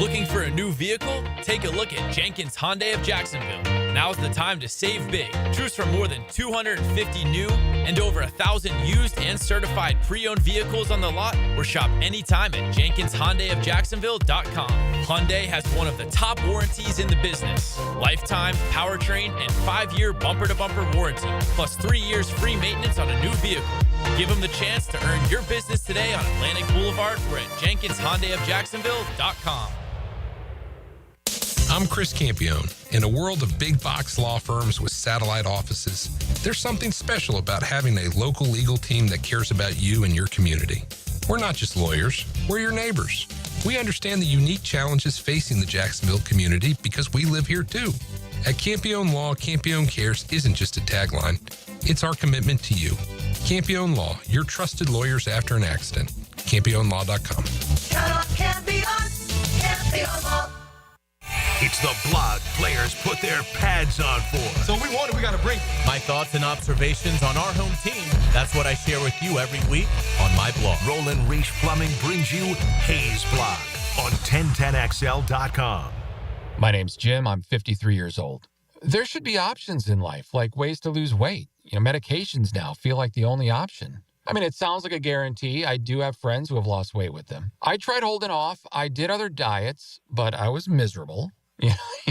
Looking for a new vehicle? Take a look at Jenkins Hyundai of Jacksonville. Now's the time to save big. Choose from more than 250 new and over 1,000 used and certified pre-owned vehicles on the lot, or shop anytime at JenkinsHyundaiofJacksonville.com. Hyundai has one of the top warranties in the business. Lifetime, powertrain, and 5-year bumper-to-bumper warranty, plus 3 years free maintenance on a new vehicle. Give them the chance to earn your business today on Atlantic Boulevard or at JenkinsHyundaiofJacksonville.com. I'm Chris Campione. In a world of big box law firms with satellite offices, there's something special about having a local legal team that cares about you and your community. We're not just lawyers, we're your neighbors. We understand the unique challenges facing the Jacksonville community because we live here too. At Campione Law, Campione Cares isn't just a tagline, it's our commitment to you. Campione Law, your trusted lawyers after an accident. CampioneLaw.com. Count on Campione, Campione Law. It's the blog players put their pads on for. So we got to bring my thoughts and observations on our home team. That's what I share with you every week on my blog. Roland Reich Plumbing brings you Hayes Blog on 1010XL.com. My name's Jim. I'm 53 years old. There should be options in life, like ways to lose weight. Medications now feel like the only option. I mean, it sounds like a guarantee. I do have friends who have lost weight with them. I tried holding off. I did other diets, but I was miserable.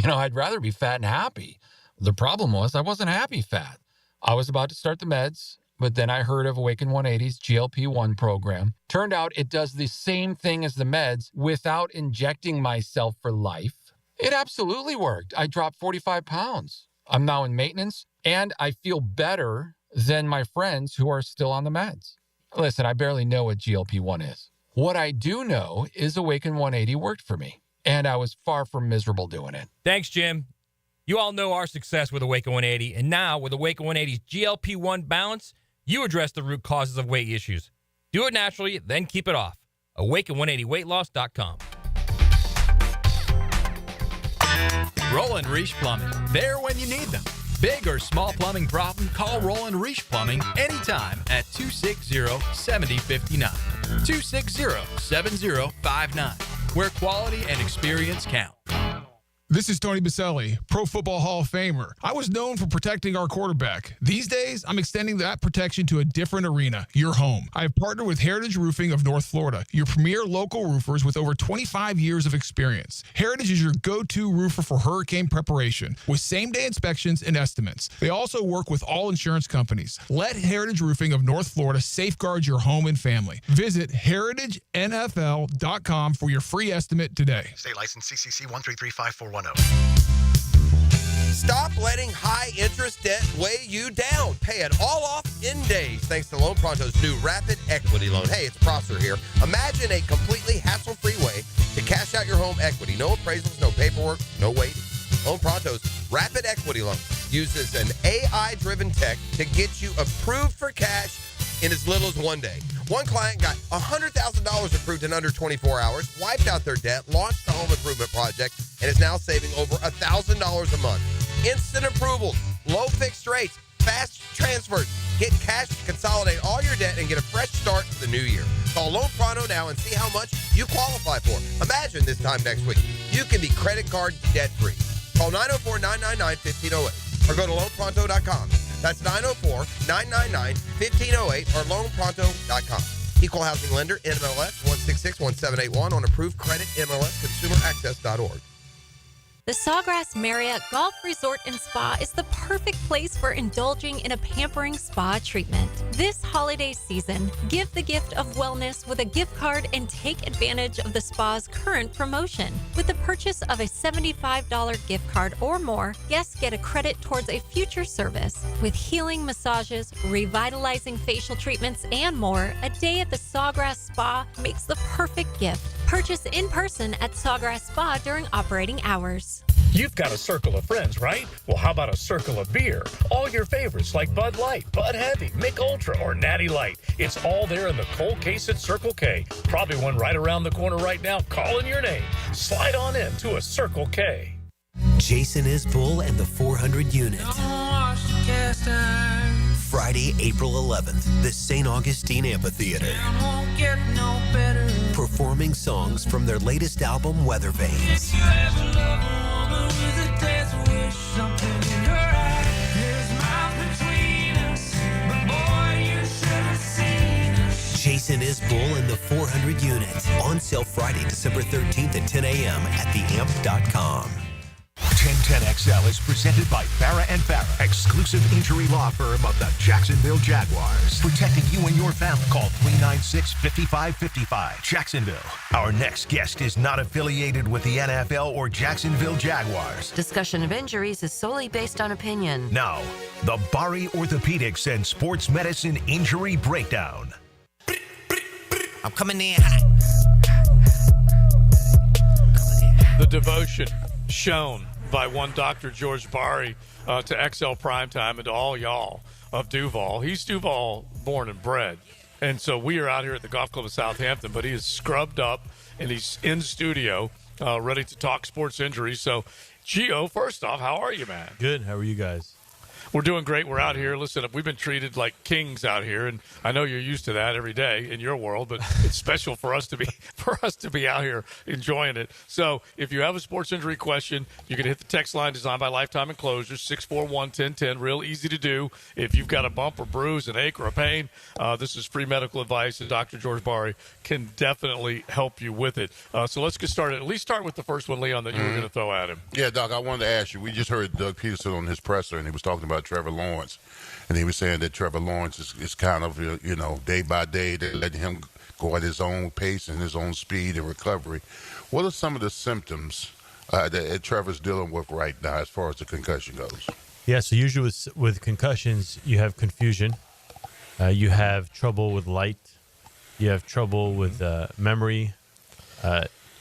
I'd rather be fat and happy. The problem was I wasn't happy fat. I was about to start the meds, but then I heard of Awaken 180's GLP-1 program. Turned out it does the same thing as the meds without injecting myself for life. It absolutely worked. I dropped 45 pounds. I'm now in maintenance, and I feel better than my friends who are still on the meds. Listen, I barely know what GLP-1 is. What I do know is Awaken 180 worked for me, and I was far from miserable doing it. Thanks, Jim. You all know our success with Awaken 180, and now with Awaken 180's GLP-1 Balance, you address the root causes of weight issues. Do it naturally, then keep it off. Awaken180weightloss.com. Roland Reich Plumbing, there when you need them. Big or small plumbing problem, call Roland Reich Plumbing anytime at 260-7059. 260-7059, where quality and experience count. This is Tony Baselli, Pro Football Hall of Famer. I was known for protecting our quarterback. These days, I'm extending that protection to a different arena, your home. I have partnered with Heritage Roofing of North Florida, your premier local roofers with over 25 years of experience. Heritage is your go-to roofer for hurricane preparation, with same-day inspections and estimates. They also work with all insurance companies. Let Heritage Roofing of North Florida safeguard your home and family. Visit heritagenfl.com for your free estimate today. State license CCC 1335410. Stop letting high-interest debt weigh you down. Pay it all off in days thanks to Loan Pronto's new Rapid Equity Loan. Hey, it's Prosser here. Imagine a completely hassle-free way to cash out your home equity. No appraisals, no paperwork, no waiting. Loan Pronto's Rapid Equity Loan uses an AI-driven tech to get you approved for cash in as little as one day. One client got $100,000 approved in under 24 hours, wiped out their debt, launched a home improvement project, and is now saving over $1,000 a month. Instant approvals, low fixed rates, fast transfers. Get cash to consolidate all your debt and get a fresh start to the new year. Call Loan Pronto now and see how much you qualify for. Imagine this time next week, you can be credit card debt-free. Call 904-999-1508 or go to loanpronto.com. That's 904-999-1508 or loanpronto.com. Equal housing lender, NMLS 1661781 on approved credit, MLS, consumeraccess.org. The Sawgrass Marriott Golf Resort and Spa is the perfect place for indulging in a pampering spa treatment. This holiday season, give the gift of wellness with a gift card and take advantage of the spa's current promotion. With the purchase of a $75 gift card or more, guests get a credit towards a future service. With healing massages, revitalizing facial treatments, and more, a day at the Sawgrass Spa makes the perfect gift. Purchase in person at Sawgrass Spa during operating hours. You've got a circle of friends, right? Well, how about a circle of beer? All your favorites like Bud Light, Bud Heavy, Mick Ultra, or Natty Light. It's all there in the cold case at Circle K. Probably one right around the corner right now calling your name. Slide on in to a Circle K. Jason Isbell and the 400 Unit. Friday, April 11th, the St. Augustine Amphitheater. Perform performing songs from their latest album, Weather Vanes. Jason Isbell and the 400 Unit. On sale Friday, December 13th at 10 a.m. at theamp.com. 1010XL is presented by Farah & Farah, exclusive injury law firm of the Jacksonville Jaguars. Protecting you and your family. Call 396-5555. Jacksonville. Our next guest is not affiliated with the NFL or Jacksonville Jaguars. Discussion of injuries is solely based on opinion. Now, the Bari Orthopedics and Sports Medicine Injury Breakdown. I'm coming in hot. The devotion shown by one Dr. George Bari to XL Primetime and to all y'all of Duval. He's Duval born and bred. And so we are out here at the Golf Club of Southampton, but he is scrubbed up and he's in studio ready to talk sports injuries. So, Gio, first off, how are you, man? Good. How are you guys? We're doing great. We're out here. Listen, we've been treated like kings out here, and I know you're used to that every day in your world, but it's special for us to be out here enjoying it. So if you have a sports injury question, you can hit the text line designed by Lifetime Enclosures, 641-1010. Real easy to do. If you've got a bump or bruise, an ache or a pain, this is free medical advice, and Dr. George Bari can definitely help you with it. So let's get started. At least start with the first one, Leon, that you were going to throw at him. Yeah, Doc, I wanted to ask you. We just heard Doug Peterson on his presser, and he was talking about Trevor Lawrence, and he was saying that Trevor Lawrence is kind of, day by day, they're letting him go at his own pace and his own speed and recovery. What are some of the symptoms that Trevor's dealing with right now as far as the concussion goes? Yeah, so usually with concussions, you have confusion, you have trouble with light, you have trouble with memory,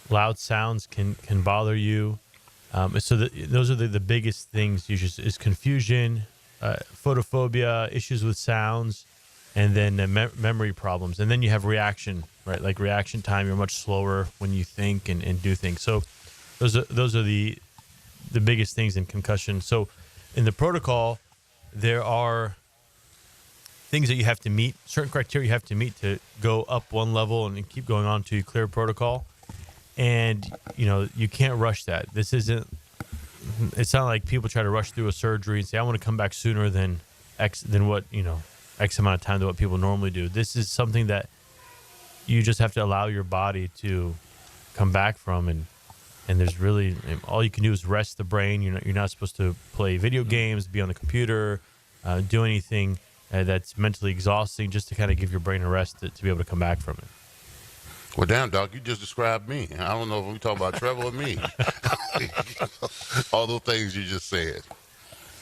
loud sounds can bother you. So those are the biggest things usually is confusion, photophobia, issues with sounds, and then memory problems. And then you have reaction, right? Like reaction time, you're much slower when you think and do things. So those are the biggest things in concussion. So in the protocol, there are things that you have to meet, certain criteria you have to meet to go up one level and keep going on to clear protocol. And, you can't rush that. It's not like people try to rush through a surgery and say, I want to come back sooner than X amount of time than what people normally do. This is something that you just have to allow your body to come back from. And there's really, all you can do is rest the brain. You're not supposed to play video games, be on the computer, do anything that's mentally exhausting, just to kind of give your brain a rest to be able to come back from it. Well, damn, Doc, you just described me. I don't know if we talking about Trevor or me. All those things you just said.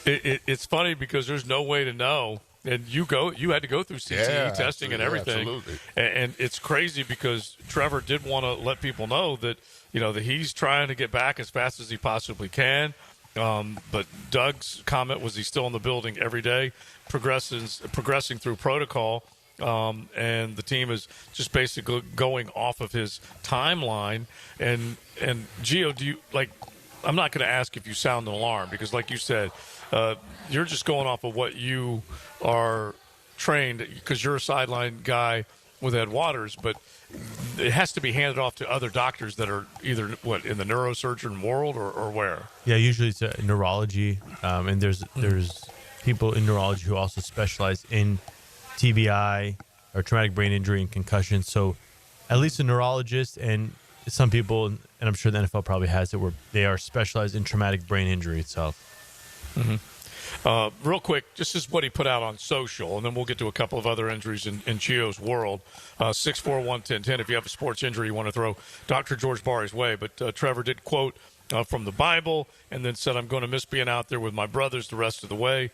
It's funny because there's no way to know. And you had to go through CTE testing and everything. Absolutely. And it's crazy because Trevor did want to let people know that, that he's trying to get back as fast as he possibly can. But Doug's comment was he's still in the building every day, progressing through protocol. And the team is just basically going off of his timeline. And Gio, do you I'm not going to ask if you sound an alarm because, like you said, you're just going off of what you are trained because you're a sideline guy with Ed Waters, but it has to be handed off to other doctors that are either in the neurosurgeon world or where. Yeah, usually it's neurology, and there's people in neurology who also specialize in TBI or traumatic brain injury and concussion. So at least a neurologist and some people, and I'm sure the NFL probably has it, where they are specialized in traumatic brain injury itself. Real quick, just as what he put out on social, and then we'll get to a couple of other injuries in Gio's world. 641-1010, if you have a sports injury you want to throw Dr. George Bari's way. But Trevor did quote from the Bible and then said, I'm going to miss being out there with my brothers the rest of the way.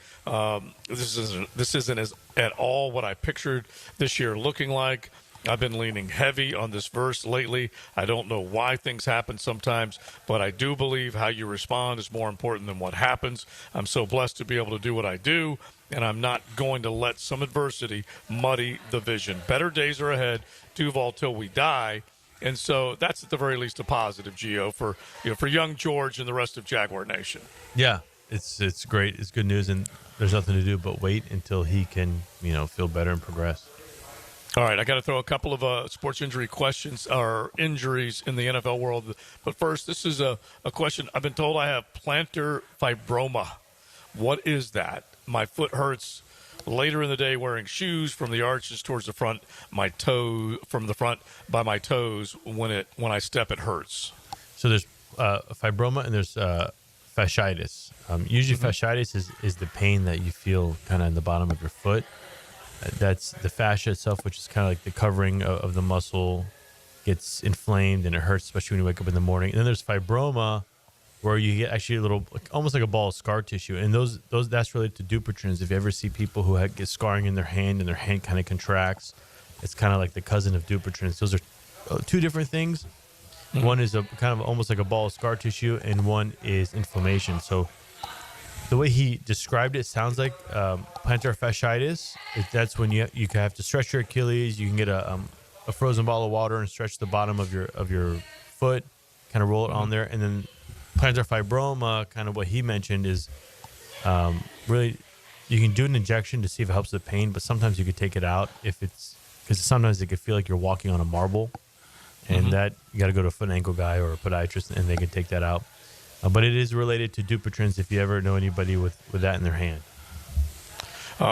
This isn't at all what I pictured this year looking like. I've been leaning heavy on this verse lately. I don't know why things happen sometimes, but I do believe how you respond is more important than what happens. I'm so blessed to be able to do what I do, and I'm not going to let some adversity muddy the vision. Better days are ahead, Duval, till we die. And so that's at the very least a positive, Gio, for young George and the rest of Jaguar Nation. Yeah, it's great. It's good news, and there's nothing to do but wait until he can, feel better and progress. All right, I got to throw a couple of sports injury questions or injuries in the NFL world. But first, this is a question. I've been told I have plantar fibroma. What is that? My foot hurts later in the day wearing shoes from the arches towards the front. My toe from the front by my toes. When I step, it hurts. So there's fibroma and there's fasciitis. Usually, fasciitis is the pain that you feel kind of in the bottom of your foot. That's the fascia itself, which is kind of like the covering of the muscle, gets inflamed and it hurts, especially when you wake up in the morning. And then there's fibroma, where you get actually a little, almost like a ball of scar tissue, and those that's related to Dupuytren's. If you ever see people who get scarring in their hand and their hand kind of contracts, it's kind of like the cousin of Dupuytren's. Those are two different things. Mm-hmm. One is a kind of almost like a ball of scar tissue, and one is inflammation. So the way he described it sounds like plantar fasciitis. That's when you have to stretch your Achilles. You can get a frozen ball of water and stretch the bottom of your foot, kind of roll it on there. And then plantar fibroma, kind of what he mentioned, is really you can do an injection to see if it helps the pain, but sometimes you could take it out because sometimes it could feel like you're walking on a marble, and that you got to go to a foot and ankle guy or a podiatrist, and they can take that out. But it is related to Dupuytren's if you ever know anybody with that in their hand.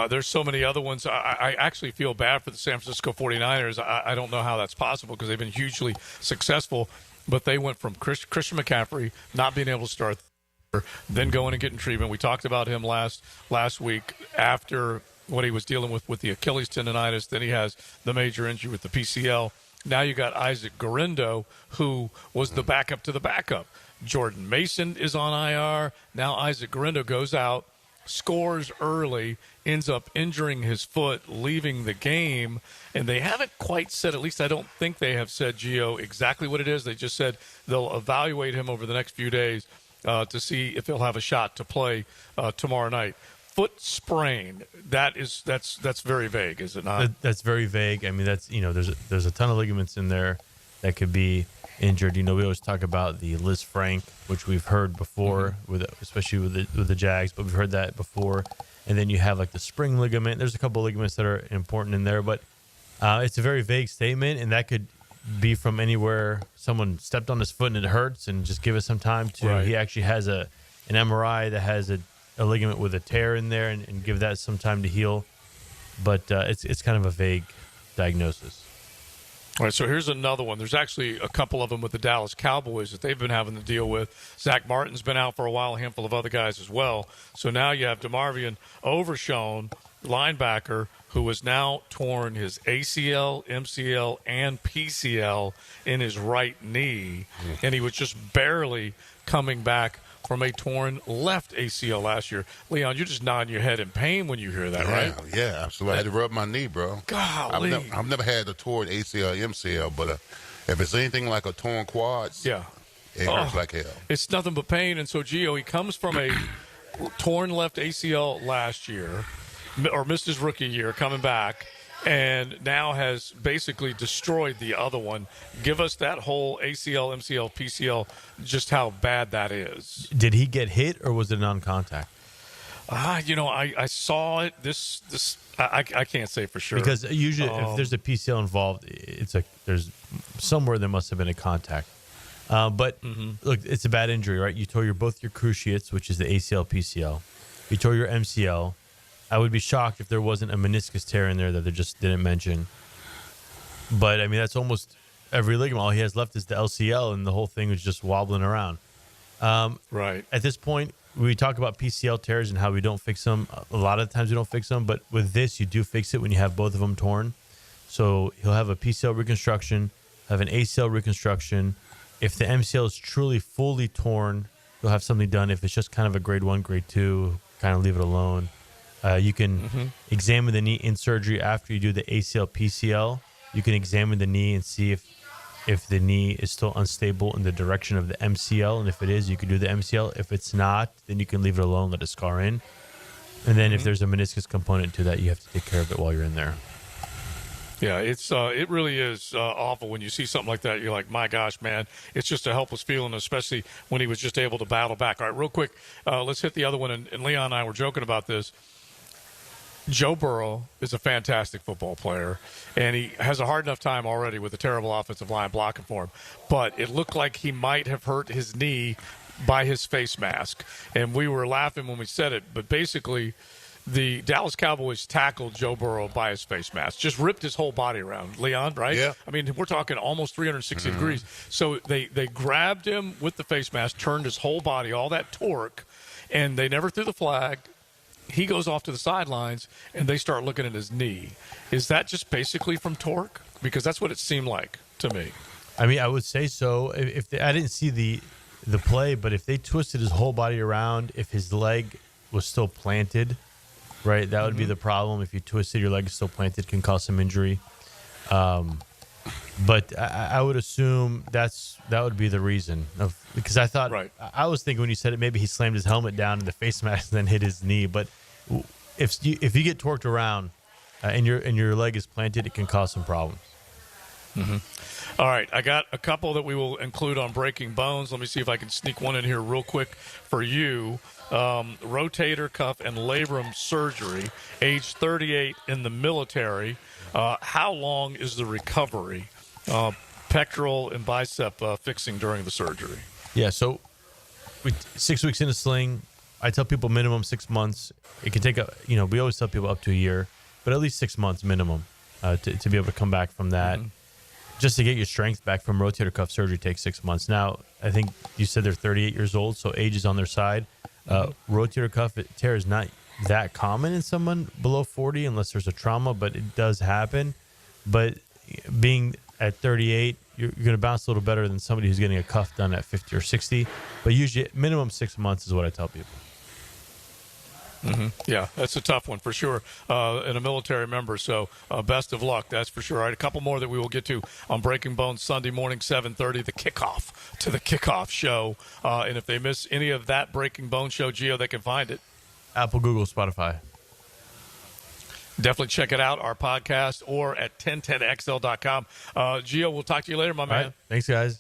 There's so many other ones. I actually feel bad for the San Francisco 49ers. I don't know how that's possible because they've been hugely successful, but they went from Christian McCaffrey not being able to start, then going and getting treatment. We talked about him last week after what he was dealing with the Achilles tendonitis. Then he has the major injury with the PCL. Now you got Isaac Guerendo, who was the backup to the backup. Jordan Mason is on IR. Now Isaac Guerendo goes out, scores early, ends up injuring his foot, leaving the game. And they haven't quite said, at least I don't think they have said, Gio, exactly what it is. They just said they'll evaluate him over the next few days to see if he'll have a shot to play tomorrow night. Foot sprain, that's very vague, is it not? That's very vague. I mean, there's a ton of ligaments in there that could be injured. We always talk about the Liz Frank, which we've heard before, especially with the Jags, but we've heard that before. And then you have like the spring ligament. There's a couple of ligaments that are important in there, but it's a very vague statement, and that could be from anywhere. Someone stepped on his foot and it hurts, and just give us some time to. He actually has an MRI that has a ligament with a tear in there, and give that some time to heal. But it's kind of a vague diagnosis. All right, so here's another one. There's actually a couple of them with the Dallas Cowboys that they've been having to deal with. Zach Martin's been out for a while, a handful of other guys as well. So now you have DeMarvion Overshown, linebacker, who has now torn his ACL, MCL, and PCL in his right knee, and he was just barely coming back from a torn left ACL last year. Leon, you're just nodding your head in pain when you hear that, right? Yeah, absolutely. I had to rub my knee, bro. Golly. I've never had a torn ACL, MCL, but if it's anything like a torn quads, it hurts like hell. It's nothing but pain. And so, Gio, he comes from a torn left ACL last year, or missed his rookie year, coming back, and now has basically destroyed the other one. Give us that whole ACL, MCL, PCL, just how bad that is. Did he get hit, or was it non-contact? I saw it. I can't say for sure. Because usually if there's a PCL involved, there's somewhere there must have been a contact. But look, it's a bad injury, right? You tore both your cruciates, which is the ACL, PCL. You tore your MCL. I would be shocked if there wasn't a meniscus tear in there that they just didn't mention. But, I mean, that's almost every ligament. All he has left is the LCL, and the whole thing was just wobbling around. Right. At this point, we talk about PCL tears and how we don't fix them. A lot of times we don't fix them, but with this, you do fix it when you have both of them torn. So he'll have a PCL reconstruction, have an ACL reconstruction. If the MCL is truly fully torn, you'll have something done. If it's just kind of a grade 1, grade 2, kind of leave it alone. You can examine the knee in surgery after you do the ACL, PCL. You can examine the knee and see if the knee is still unstable in the direction of the MCL. And if it is, you can do the MCL. If it's not, then you can leave it alone, let it scar in. And then if there's a meniscus component to that, you have to take care of it while you're in there. Yeah, it really is awful when you see something like that. You're like, my gosh, man, it's just a helpless feeling, especially when he was just able to battle back. All right, real quick, let's hit the other one. And Leon and I were joking about this. Joe Burrow is a fantastic football player, and he has a hard enough time already with a terrible offensive line blocking for him. But it looked like he might have hurt his knee by his face mask. And we were laughing when we said it, but basically the Dallas Cowboys tackled Joe Burrow by his face mask, just ripped his whole body around. Leon, right? Yeah. I mean, we're talking almost 360 degrees. So they grabbed him with the face mask, turned his whole body, all that torque, and they never threw the flag. He goes off to the sidelines, and they start looking at his knee. Is that just basically from torque? Because that's what it seemed like to me. I mean, I would say so. I didn't see the play, but if they twisted his whole body around, if his leg was still planted, right, that would be the problem. If you twisted, your leg is still planted, can cause some injury. But I would assume that would be the reason. Because I thought, I was thinking when you said it, maybe he slammed his helmet down in the face mask and then hit his knee. But if you get torqued around and your leg is planted, it can cause some problems. All right, I got a couple that we will include on Breaking Bones. Let me see if I can sneak one in here real quick for you. Rotator cuff and labrum surgery, age 38 in the military. How long is the recovery? Pectoral and bicep fixing during the surgery. Yeah, so 6 weeks in a sling. I tell people minimum 6 months. It can take we always tell people up to a year, but at least 6 months minimum to be able to come back from that. Just to get your strength back from rotator cuff surgery takes 6 months. Now, I think you said they're 38 years old, so age is on their side. Rotator cuff tear is not that common in someone below 40 unless there's a trauma, but it does happen. But being at 38, you're going to bounce a little better than somebody who's getting a cuff done at 50 or 60. But usually minimum 6 months is what I tell people. Yeah, that's a tough one for sure, and a military member, so best of luck, that's for sure. All right, a couple more that we will get to on Breaking Bones Sunday morning, 7:30, the kickoff to the kickoff show. And if they miss any of that Breaking Bones show, Gio, they can find it. Apple, Google, Spotify. Definitely check it out, our podcast, or at 1010xl.com. Gio, we'll talk to you later, my man. All right, thanks, guys.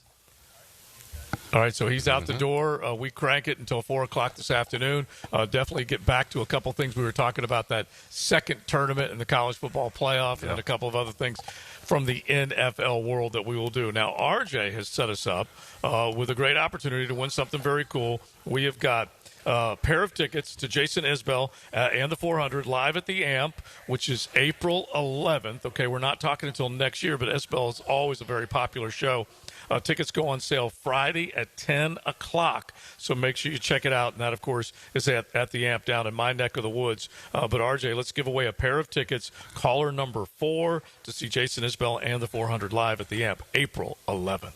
All right, so he's out the door. We crank it until 4 o'clock this afternoon. Definitely get back to a couple things we were talking about, that second tournament in the college football playoff, and a couple of other things from the NFL world that we will do. Now, RJ has set us up with a great opportunity to win something very cool. We have got a pair of tickets to Jason Isbell and the 400 live at the AMP, which is April 11th. Okay, we're not talking until next year, but Isbell is always a very popular show. Tickets go on sale Friday at 10 o'clock, so make sure you check it out. And that, of course, is at the AMP down in my neck of the woods. But, RJ, let's give away a pair of tickets. Caller number 4 to see Jason Isbell and the 400 live at the AMP, April 11th.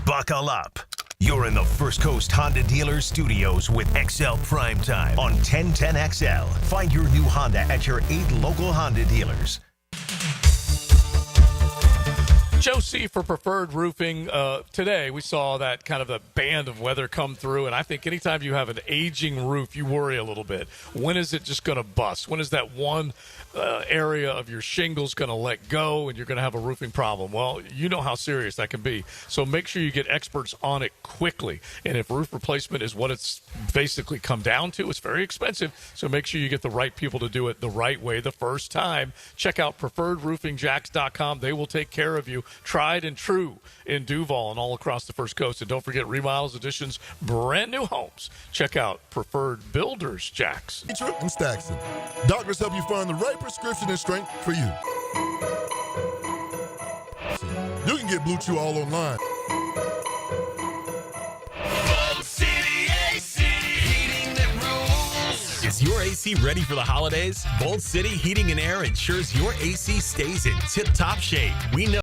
Buckle up. You're in the First Coast Honda Dealers Studios with XL Primetime on 1010XL. Find your new Honda at your 8 local Honda dealers. Joe C. for Preferred Roofing. Today we saw that kind of a band of weather come through, and I think anytime you have an aging roof, you worry a little bit. When is it just going to bust? When is that one area of your shingles going to let go and you're going to have a roofing problem? Well, you know how serious that can be. So make sure you get experts on it quickly. And if roof replacement is what it's basically come down to, it's very expensive. So make sure you get the right people to do it the right way the first time. Check out preferredroofingjacks.com. They will take care of you. Tried and true in Duval and all across the First Coast. And don't forget remodels, additions, brand new homes. Check out Preferred Builders Jacks. Hey, Trip, I'm Staxton. Doctors help you find the right prescription and strength for you. You can get Blue Chew all online. Is your AC ready for the holidays? Bold City Heating and Air ensures your AC stays in tip-top shape. We know